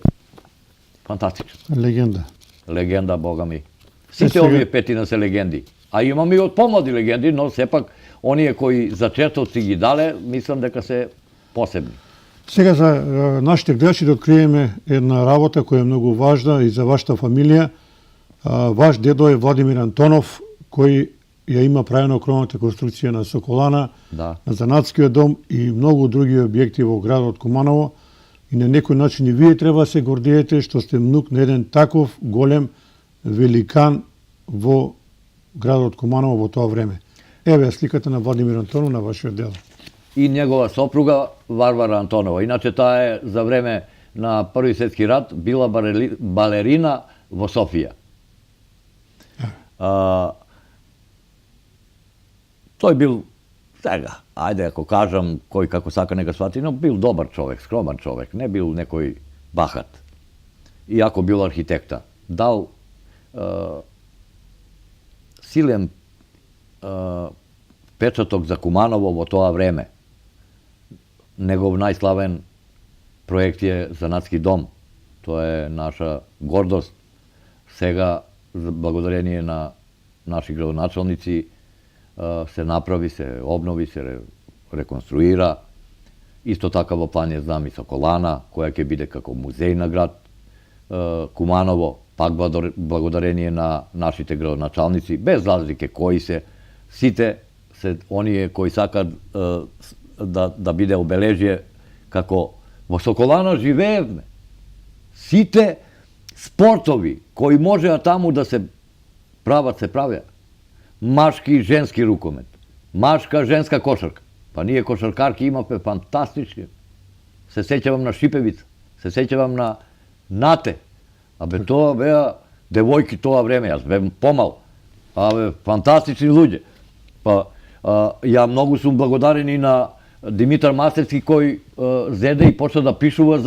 фантастичен. Легенда. Легенда, бога ми. Сите овие 5 се легенди. А имаме и од помлади легенди, но сепак оние кои зачетот си ги дале, мислам дека се посебни. Сега за нашите гледачи да откриеме една работа која е многу важна и за вашата фамилија. Ваш дедо е Владимир Антонов, кој ја има правено кровната конструкција на Соколана, на Занатскиот дом и многу други објекти во градот Куманово. И на некој начин и вие треба да се гордиете што сте внук на еден таков голем великан во градот Куманово во тоа време. Еве е сликата на Владимир Антонов на вашиот дело. И njegova sopruga Varvara Antonova. Inače, ta je za vreme na Prvi svjetski rat bila balerina vo Sofija. To je bil, ajde ako kažem, koji kako saka neka shvati, no bil dobar čovek, skroman čovek, ne bil nekoj bahat. Iako bil arhitekta. Dal silem pečatok za Kumanovo vo toa vreme. Njegov najslaven projekt je Zanatski dom. To je naša gordost. Сега, благодарение на наши градоначалници, се направи, се обнови, се реконструира. Исто така во план е, знам, и Соколана, која ќе биде како музеј на град Куманово, пак благодарение на нашите градоначалници, без разлike кои се, сите се оние кои сакат да биде обележје како во Соколана живеевме. Сите спортови кои можеа таму да се прават, се правеа. Машки и женски рукомет, машка, женска кошарка. Па ние кошаркарки имавме фантастични. Се сеќавам на Шипевица, се сеќавам на Нате. Абе, тоа беа девојки тоа време, јас бев помал. Абе, фантастични луѓе. Па, ја многу сум благодарен и на Димитар Мастерски кој зеде и почна да пишува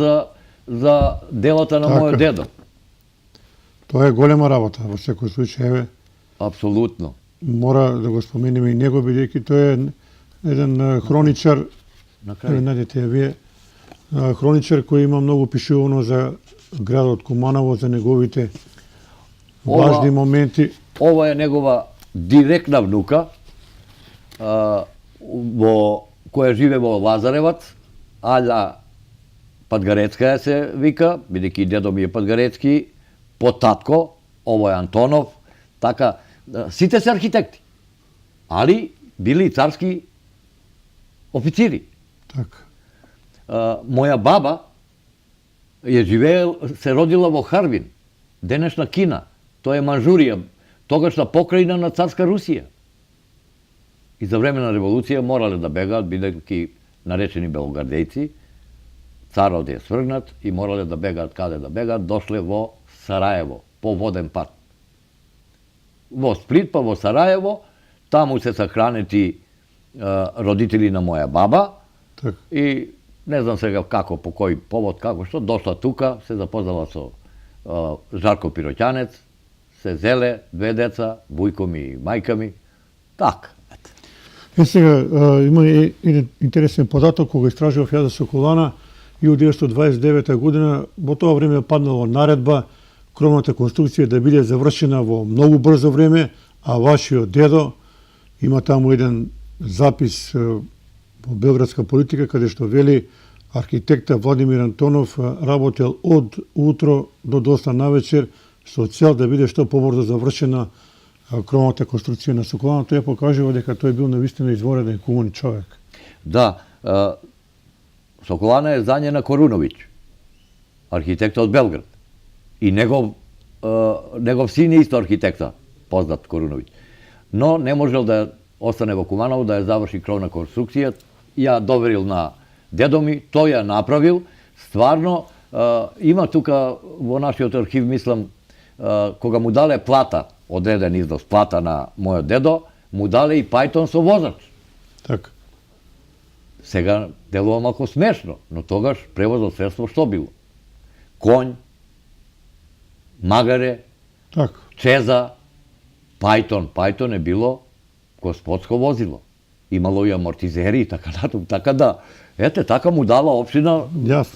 за делата на мојот дедо. Тоа е голема работа, во секој случај, еве. Апсолутно. Мора да го споменеме и него, бидејќи тој е еден хроничар, еве најдете вие, хроничар кој има многу пишувано за градот Куманово, за неговите важни моменти. Ова е негова директна внука, која живе во Лазаревац, Аља Падгарецка се вика, бидејќи дедо ми е Падгарецки, по татко, ово е Антонов, така, сите се архитекти, али били царски официри. Така. Моја баба се родила во Харбин, денешна Кина, тоа е Манжурија, тогашна покрајна на царска Русија. И за време на револуција морале да бегаат, бидејќи наречени белогардејци, царот е свргнат и морале да бегаат, каде да бегаат, дошле во Сараево, по воден пат. Во Сплит, па во Сараево, таму се сахранети родители на моја баба и не знам сега како, по кој повод, како што, дошла тука, се запознала со Жарко Пироќанец, се зеле, две деца, бујко ми и мајка ми, така. Сега, има еден интересен податок, кога истражував ја за Соколана, 1929 година, во тоа време паднала наредба кровната конструкција да биде завршена во многу брзо време, а вашиот дедо има таму еден запис во Белградска политика, каде што вели архитекта Владимир Антонов работел од утро до доста навечер со цел да биде што побрзо завршена кровната конструкција на Соколана. Тоа покажува дека тој бил навистина извореден кумен човек. Да, Соколана е зање на Коруновиќ, архитекта од Белград. И негов син е исто архитекта, познат Коруновиќ. Но не можел да остане во Куманово, да ја заврши кровна конструкција. Ја доверил на дедо ми, тој ја направил. Стварно, има тука во нашиот архив, мислам, кога му дале плата, одреден износ плата на мојот дедо, му дале и пајтон со возач. Така. Сега делува малку смешно, но тогаш превозно средство што било? Конј, магаре, чеза, пајтон. Пајтон е било господско возило. Имало и амортизери и така натаму. Така да, ете, така му дала општина,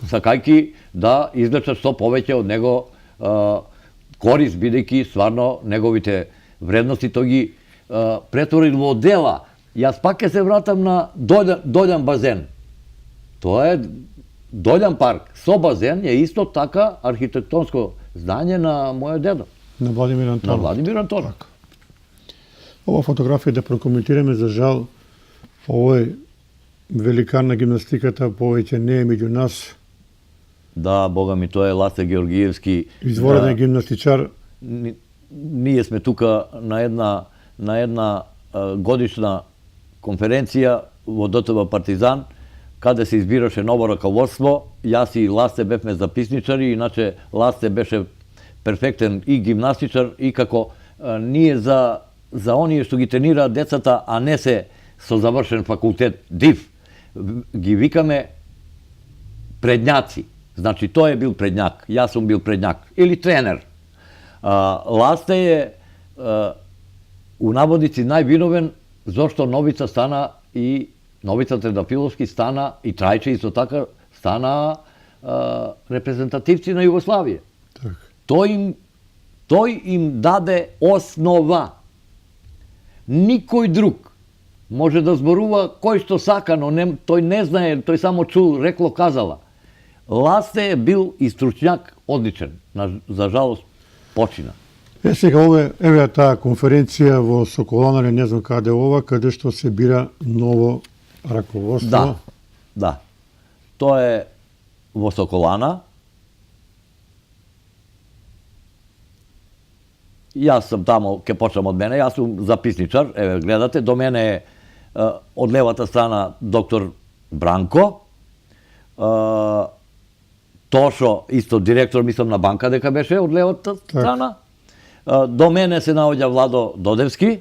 сакајки да извлечат што повеќе од него корис, бидејќи стварно неговите вредности тој ги претворил во дела. Јас пак ќе се вратам на Дољан базен. Тоа е Дољан парк со базен е исто така архитектонско здање на мојот дедо. На Владимир Антонов. На Владимир Антонов. Ова фотографија да прокоментираме, за жал, овој великан на гимнастиката повеќе не е меѓу нас. Да, бога ми, тоа е Ласе Георгиевски. Извореден гимнастичар. Ние сме тука на една годишна konferencija во ДТВ Партизан, каде се избираше ново раководство. Јас и Ласте бевме записничари, иначе Ласте беше перфектен и гимнастичар, и како ние за оние што ги тренираат децата, а не се со завршен факултет ДИВ, ги викаме предњаци. Значи, тој е бил предњак, јас сум бил предњак. Или тренер. Ласте е у наводници највиновен зашто Новица стана и Новица Тредофиловски стана и Трајче исто така стана репрезентативци на Југославија. Тој им даде основа. Никој друг може да зборува кој што сака, но тој не знае, тој само чул, рекло, казала. Ласте е бил и стручњак одличен. За жалост, почина. Сега еве таа конференција во Соколана, не знам каде ова, каде што се бира ново раководство. Да. Тоа е во Соколана. Јас сум тамо, ке почнам од мене, јас сум записничар, еве гледате, до мене е од левата страна доктор Бранко, Тошо, исто директор, мислам на банка дека беше од левата страна. До мене се наоѓа Владо Додевски,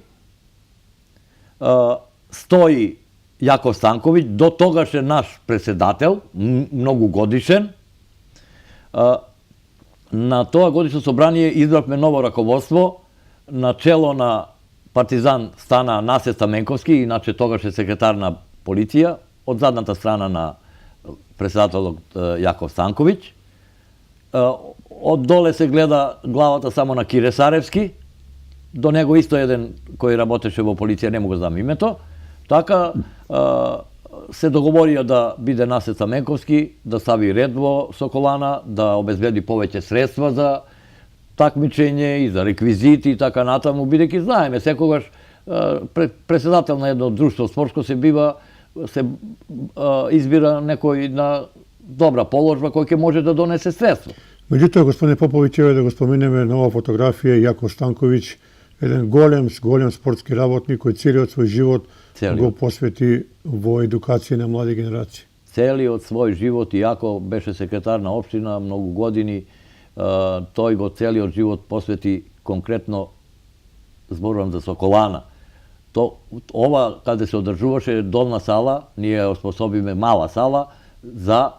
стои Јаков Станковиќ, до тогаш е наш председател, многу годишен. На тоа годишно собрание избравме ново раководство, на чело на Партизан стана Насе Стаменковски, иначе тогаш е секретар на полиција, од задната страна на председателот Јаков Станковиќ. Од доле се гледа главата само на Кире Саревски, до него исто еден кој работеше во полиција, не му го знам името. Така се договорија да биде Насе Стаменковски, да стави ред во Соколана, да обезбеди повеќе средства за такмичење и за реквизити и така натаму, бидејќи знаеме секогаш председател на едно друштво спортско се избира некој на добра положба кој ќе може да донесе средства. Меѓутоа, господине Поповиќ, еве да го споменеме нова фотографија, Јаков Станковиќ, еден голем спортски работник кој целиот свој живот го посвети во едукација на млади генерации. Целиот свој живот, иако беше секретар на општина многу години, тој го целиот живот посвети конкретно, зборувам за Соколана. Ова, каде се одржуваше долна сала, ние оспособиме мала сала, за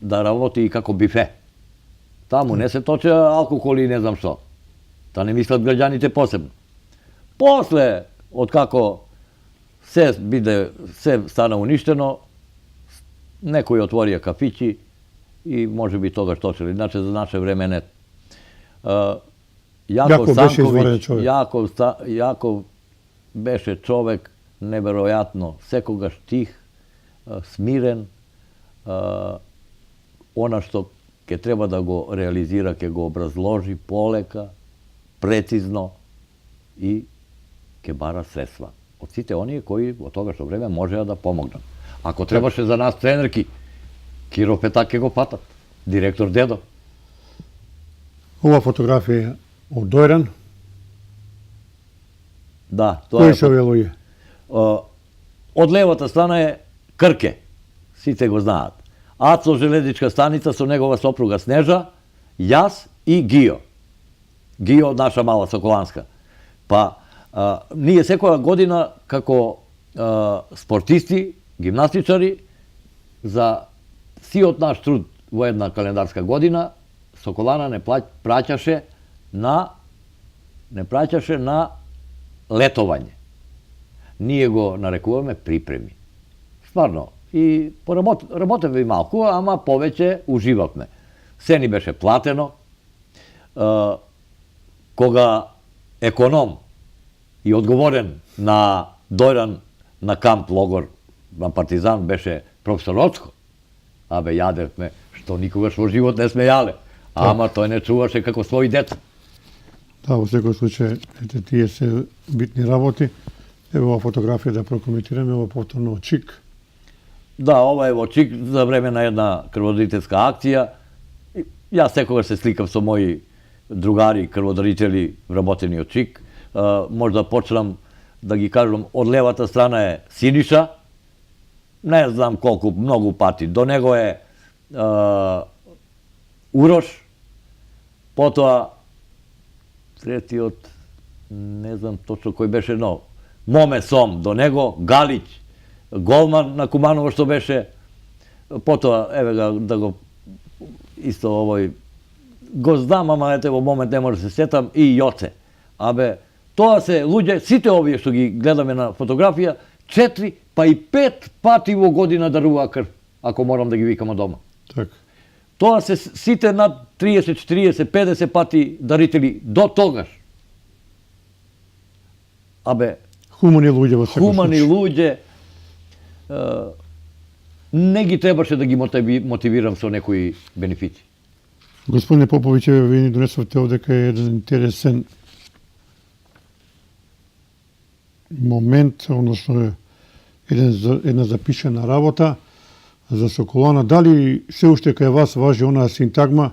да работи и како бифе. Таму не се точе алкохол и не знам што. Та не мислат граѓаните посебно. После, откако се стана уништено, некои отворија кафиќи и може би тогаш точели. Иначе за наше време не. Јаков беше човек неверојатно, секогаш тих, смирен, она што ќе треба да го реализира, ќе го образложи полека, прецизно и ќе бара средства од сите оние кои во тогашно време можеа да помогнат. Ако требаше за нас тренерки, Киро Петак ќе го патат, директор Дедо. Ова фотографија од Дојран. Да, тоа е. Кои се овие луѓе? Од левата страна е Крке, сите го знаат. Ацо железничка станица со негова сопруга Снежа, јас и Гио. Гио од наша мала Соколанска. Па, ние секоја година како спортисти, гимнастичари, за сиот наш труд во една календарска година, Соколана не праќаше на летовање. Ние го нарекуваме припреми. Стварно, и работевме и малку, ама повеќе уживавме. Се ни беше платено. Кога економ и одговорен на Дојран на камп логор на Партизан беше професор Оцко, абе јадевме што никогаш во живот не сме јале. Ама тој не чуваше како своји деца. Да, во секој случај, тие се битни работи. Ево ова фотографија да прокоментираме, ова повторно Чик. Да, ова е во Чик за време на една крводарителска акција. Јас секогаш се сликав со мои другари, крводарители, вработени од Чик. Можда почнам da gi kažem, od levata strana je Siniša, ne znam koliko, mnogo pati, do nego je Uroš, potom treti od, ne znam točno koji beše, no, Mome Som do nego, Galić, golman na Kumanovo što beše, potom, evo ga, da go isto go znam, ama evo moment ne može se sjetam, i Joce. Abe, to se luđe, site ovije što gi gledame na fotografija, 4 pa i 5 pati u godina da ruva krv, ako moram da gi vikamo doma. Tak. To se site na 30, 40, 50 pati darители до тогаш. Абе, Хумани луѓе во секој хумани случај. луѓе, не ги требаше да ги мотивирам со некои бенефити. Господине Поповиќ, еве ви ни донесовте овдека еден интересен момент, односно една запишена работа за Соколана. Дали се уште кај вас важи онаа синтагма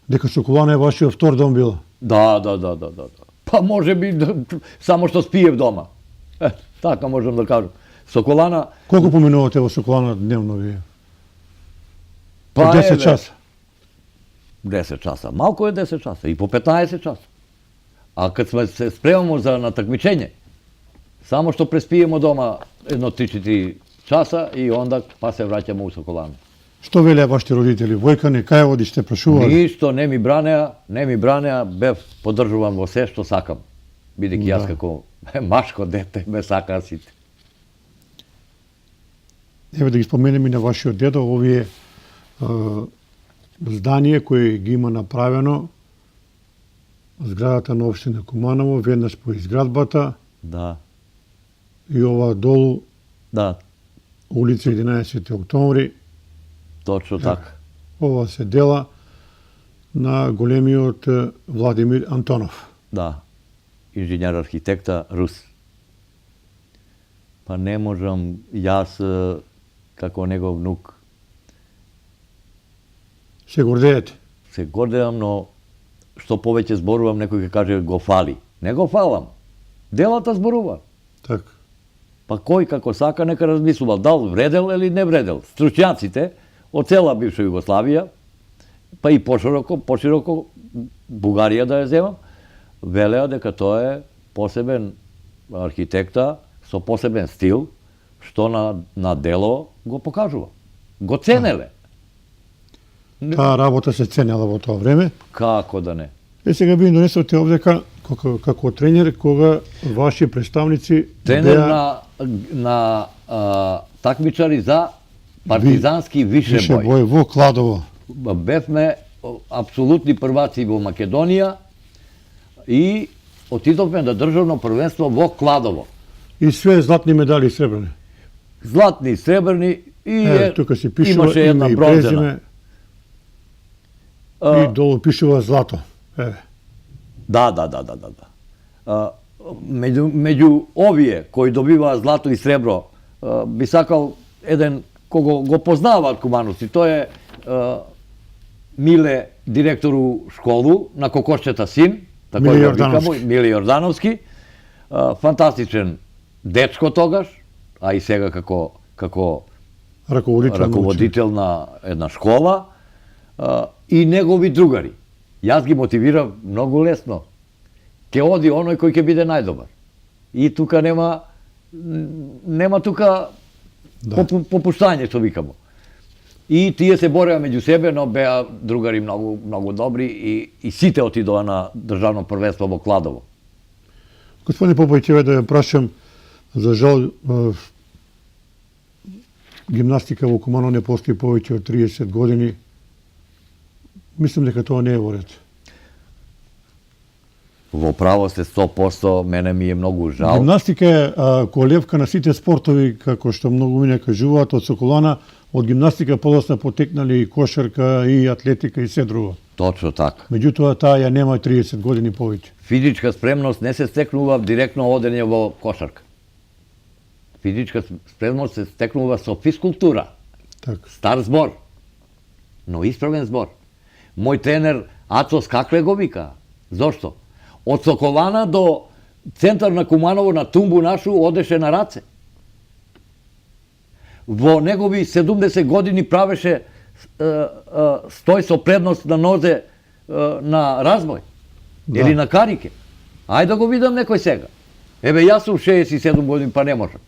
дека Соколана е вашиот втор дом била? Да. Па може би само што спиев дома. Така можам да кажам. Соколана... Колку поминувате во Соколана дневно вие? Па 10 часа? 10 часа. Малко е 10 часа. И по 15 часа. А кад сме се спремamo за на такмичење, само што преспиемо дома едно 3-4 часа и онда па се враќаме у Соколана. Што велеа вашите родители? Војкани, кај одиште, прашувале? Ништо не ми бранеа, бев поддржуван во се што сакам. Бидејќи јас како машко дете ме сакаа сите. Еве да ги споменем и на вашиот дедо, овие здание кој ги има направено, зградата на општина Куманово, веднаш по изградбата Да, и ова долу, да, улица 11 октомври, точно така. ова се дела на големиот Владимир Антонов. Да, инженер архитекта Рус. Па не можам јас како негов внук Се гордеете? се гордеам, но што повеќе зборувам, некој ќе каже го фали. Не го фалам. Делата зборува. Така. Па кој како сака нека размислува дал вредел или не вредел. Стручњаците од цела бивша Југославија, па и пошироко Бугарија да ја земам, велеа дека тоа е посебен архитекта со посебен стил, што на дело го покажува. Го ценеле. Таа работа се ценела во тоа време. Како да не? Сега ви донесовте овдека како тренер, кога ваши представници Тренер на такмичари за партизански више бој. бој во Кладово. Бевме апсолутни прваци во Македонија и отидовме на државно првенство во Кладово. И све златни медали и сребрни. Златни, сребрни и тука се пишува имаше една име и бронзена. презиме. И долу пишува злато. Еве. Да. Меѓу овие кои добиваа злато и сребро, би сакал еден кого го познаваат кумановци, тој е Миле, директор у школу на Кокошчета син, така Миле го викамо, Јордановски. Миле Јордановски, фантастичен дечко тогаш, а и сега како раководител на една школа, и негови другари. Јас ги мотивирам многу лесно. Ке оди оној кој ќе биде најдобар. И тука нема тука попуштање, што викамо. И тие се бореа меѓу себе, но беа другари многу добри и сите отидоа на државно првенство во Кладово. Господине Поповиќ, еве да ја прашам, за жал гимнастика во Куманово не постои повеќе од 30 години. Мислам дека тоа не е во ред. Во право сте 100%, мене ми е многу жал. Гимнастика е колевка на сите спортови, како што многу мине кажуваат од Соколана. Од гимнастика подоцна потекнали и кошарка, и атлетика, и се друго. Точно така. Меѓутоа, таа ја нема 30 години повеќе. Физичка спремност не се стекнува директно одење во кошарка. Физичка спремност се стекнува со физкултура. Така. Стар збор, но исправен збор. Мој тренер Ацо Скакле го вика. Зошто? Од Соколана до центар на Куманово, на тумбу нашу, одеше на раце. Во негови 70 години правеше стој со предност на нозе на разбој. Да. Или на карике. Ајде да го видам некој сега. Еве, јас сум 67 години, па не можам.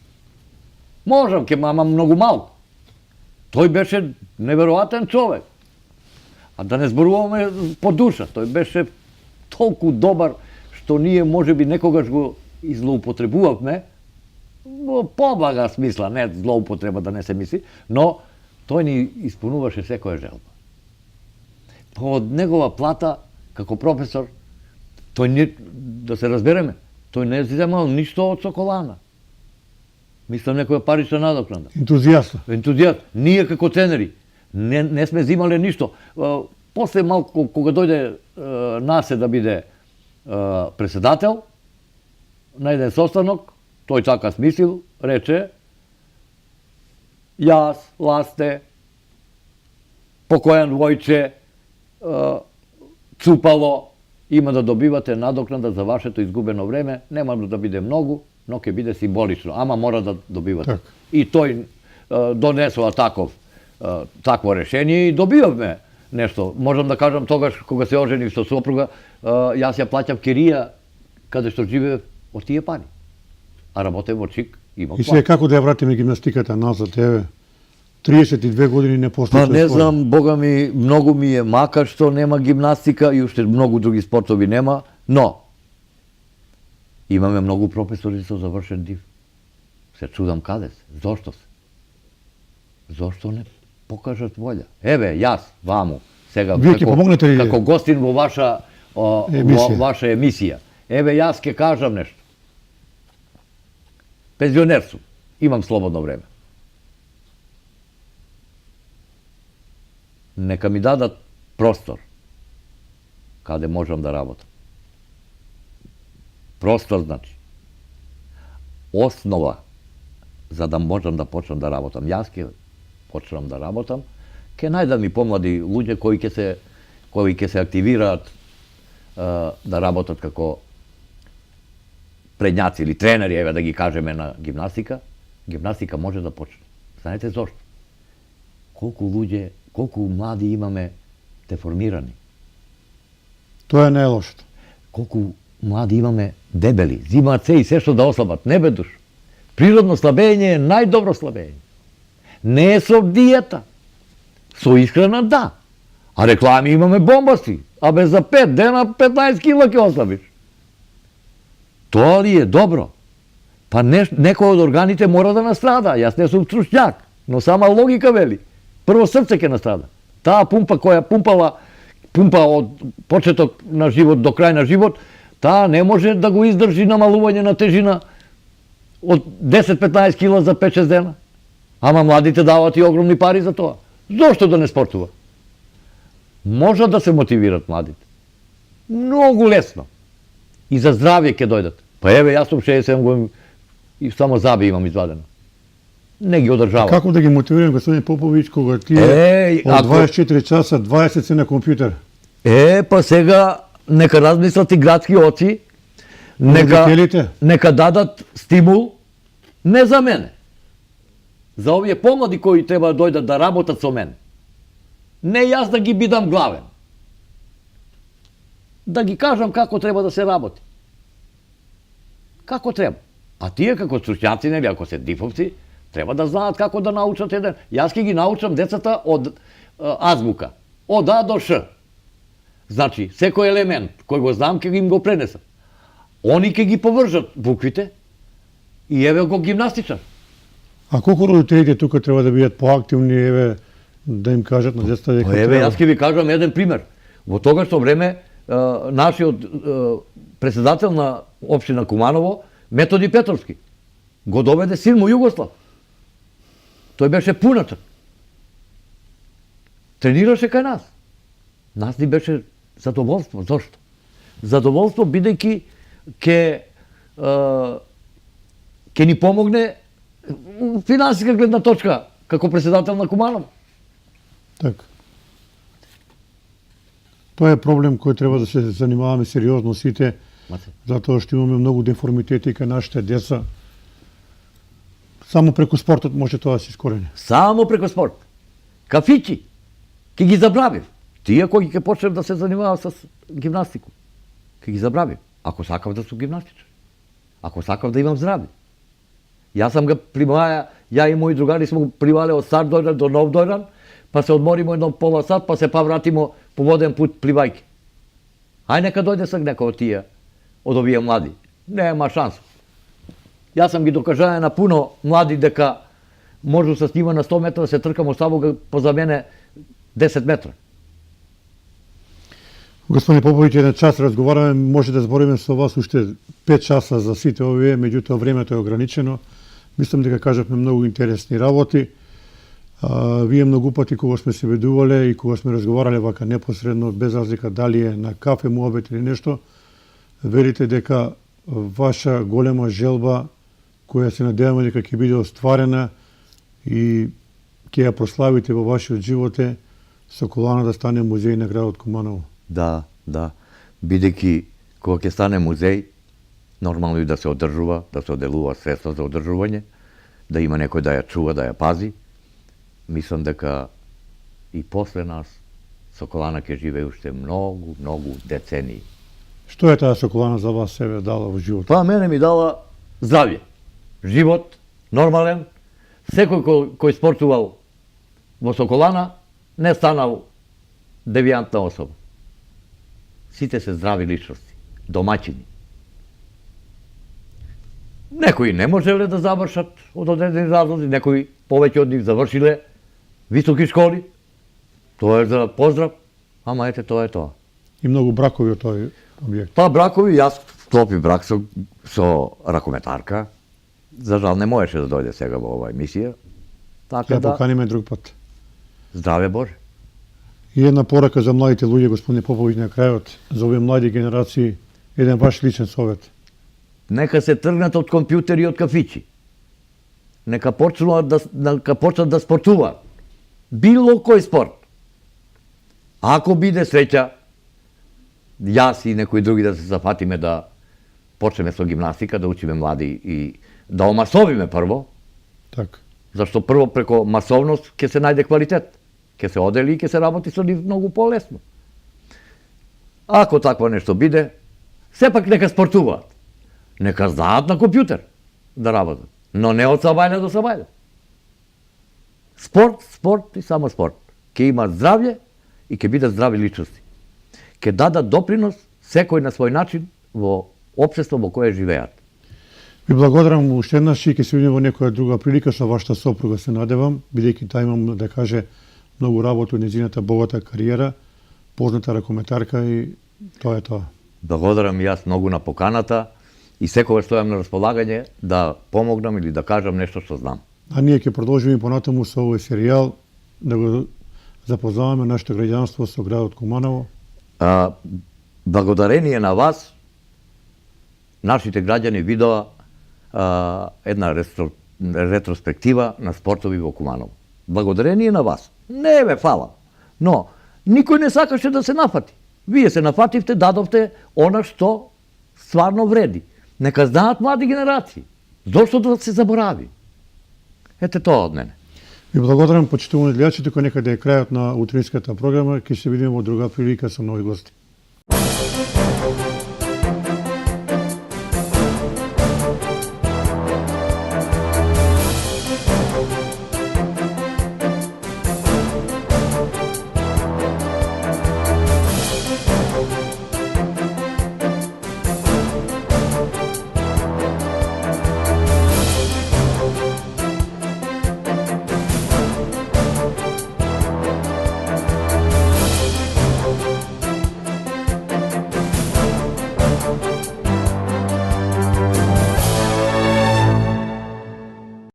Можам, ке мама многу малко. Тој беше неверојатен човек. А да не зборуваме по душа. Тој беше толку добар, што ние може би некогаш го излоупотребувавме, во поблага смисла, не злоупотреба да не се мисли, но тој ни исполнуваше секоја желба. Од негова плата, како професор, тој не, да се разбереме, тој не земал ништо од Соколана. Мислам некоја парична надокнада. Ентузијаста. Ентузијаст. Ние како тренери не сме взимале ништо. После малку, кога дојде Насе да биде председател на еден состанок, тој така смислил, рече: јас, Ласте, покојан Војче, Цупало, има да добивате надокнада за вашето изгубено време, нема да биде многу, но ќе биде символично, ама мора да добивате. Так. И тој донесува такво решение и добивавме нешто. Можам да кажам, тогаш кога се оженив со сопруга, јас ја плаќам кирија каде што живеев од тие пари. А работев во ЧИК, имам И сега како да ја вратиме гимнастиката назад, еве? 32 години не постои. Па не знам, бога ми, многу ми е макар што нема гимнастика и уште многу други спортови нема, но имаме многу професори со завршен див. Се чудам каде се, зошто се? Зошто не покажат волја? Еве, јас, ваму, сега Вие ќе помогнете ли? како гостин во ваша Емисија. емисија. Еве, јас ќе кажам нешто. Пензионер сум, имам слободно време. Нека ми дадат простор каде можам да работам. Простор значи основа за да можам да почнам да работам. Јас ќе почнам да работам, ќе најдам и помлади луѓе кои ќе се активираат да работат како предњаци или тренери, еве да ги кажеме на гимнастика. Гимнастика може да почне. Знаете зошто? Колку луѓе, колку млади имаме деформирани. Тоа е најлошото. Колку млади имаме дебели, зимаат се и се што да ослабат, не бе душ. Природно слабење е најдобро слабење. Не е со диета. Со исхрана да. А реклами имаме бомбасти. А без за 5 дена 15 кила ќе ослабиш. Тоа ли е добро? Па некој од органите мора да настрада. Јас не сум стручњак, но сама логика вели. Прво срце ќе настрада. Таа пумпа која пумпа од почеток на живот до крај на живот, таа не може да го издржи намалување на тежина од 10-15 кила за 5-6 дена. Ама младите дават и огромни пари за тоа. Зошто да не спортува? Може да се мотивират младите. Многу лесно. И за здравје ќе дојдат. Па еве, јас сум 67 години и само заби имам извадено. Не ги одржавам. Како да ги мотивирам, господин Поповиќ, кога тие од 24 часа 20 се на компјутер? Па сега нека размислат и градски оци, нека дадат стимул, не за мене, за овие помлади кои треба да дојдат да работат со мене. Не јас да ги бидам главен. Да ги кажам како треба да се работи. Како треба. А тие како стручњаци, нели, ако се дифовци, треба да знаат како да научат еден. Јас ќе ги научам децата од азбука, од А до Ш. Значи, секој елемент кој го знам, ќе им го пренесам. Они ќе ги повржат буквите и еве го гимнастичар. А колку родителите тука треба да бидат поактивни, еве, да им кажат на децата дека треба? Еве, јас ќе ви кажам еден пример. Во тогашно време, нашиот председател на општина Куманово, Методи Петровски, го доведе син му Југослав. Тој беше пуначак. Тренираше кај нас. Нас ни беше задоволство. Зошто? Задоволство бидејќи ќе ни помогне финансиска гледна точка како председател на Куманово. Така. Тоа е проблем кој треба да се занимаваме сериозно сите, Маце. затоа што имаме многу деформитети кај нашите деца. Само преку спортот може тоа да се искорени. Само преку спорт. Кафичи. Ке ги забравив. Тие кои ќе почнат да се занимаваат с гимнастику. Ке ги забравив. Ако сакав да сум гимнастичар. Ако сакав да имам здраве. Јас сам га примаја, ја и мои другари смо го примале од Стар Дојран до Нов Дојран, па се одморимо едно пола сат, па се вратимо по воден пут пливајки. Ај нека дојде сак некој од тие, од овие млади. Нема шанса. Јас сам ги докажаја на пуно млади дека може со нива на 100 метра да се тркам, оставо га поза мене 10 метра. Господине Поповиќ, еден час разговараме, може да збориме со вас уште 5 часа за сите овие, меѓутоа времето е ограничено. Мислам дека кажавме многу интересни работи. Вие многу пати кога сме се видувале и кога сме разговарале вака непосредно, без разлика дали е на кафе, муабет или нешто, верите дека ваша голема желба, која се надеваме дека ќе биде остварена и ќе ја прославите во вашиот живот е Соколана да стане музеј на градот Куманово. Да, да. Бидејќи кога ќе стане музеј, нормално и да се одржува, да се оделува средства за одржување, да има некој да ја чува, да ја пази. Мислам дека и после нас Соколана ќе живее уште многу, многу децении. Што е таа Соколана за вас себе дала во живот? Па мене ми дала здравје, живот, нормален. Секој кој спортувал во Соколана не станал девијантна особа. Сите се здрави личности, домаќини. Некои не можеле да завршат од одредени разлози, некои повеќе од нив завршиле високи школи. Тоа е за поздрав, ама ете тоа е тоа. И многу бракови од тој објект. Па бракови, јас склопив брак со ракометарка. За жал не можеше да дојде сега во оваа емисија. Така Ја да, поканиме друг пат. здраве Боже. И една порака за младите луѓе, господине Поповиќ, на крајот, за овие млади генерации, еден ваш личен совет. Нека се тргнат од компјутери и од кафичи. Нека почнат да спортуваат. Било кој спорт. Ако биде среќа, јас и некои други да се зафатиме да почнеме со гимнастика, да учиме млади и да омасовиме прво, Така. зашто прво преко масовност ќе се најде квалитет. Ќе се одели и ќе се работи со нив многу полесно. Ако такво нешто биде, сепак нека спортуваат. Нека знаат на компјутер да работат, но не од сабајле до сабајле. Спорт, спорт и само спорт. Ке има здравје и ке бидат здрави личности. Ке дадат допринос секој на свој начин во општество во кое живеат. Ви благодарам уште еднаш и ќе се видиме во некоја друга прилика со вашата сопруга, се надевам, бидејќи таа имам да каже многу работа од нејзината богата кариера, позната ракометарка и тоа е тоа. Благодарам и јас многу на поканата и секогаш стојам на располагање да помогнам или да кажам нешто што знам. А ние ќе продолжиме понатаму со овој серијал да го запознаваме нашето граѓанство со градот Куманово. Благодарение на вас, нашите граѓани видоа една ретроспектива на спортови во Куманово. Благодарение на вас. Не ве фала. Но никој не сакаше да се нафати. Вие се нафативте, дадовте она што стварно вреди. Нека знаат млади генерации. Зошто да се заборави? Ете тоа од мене. Ви благодарам, почитувани гледачи, кој некаде е крајот на утринската програма. Ќе се видиме во друга прилика со нови гости.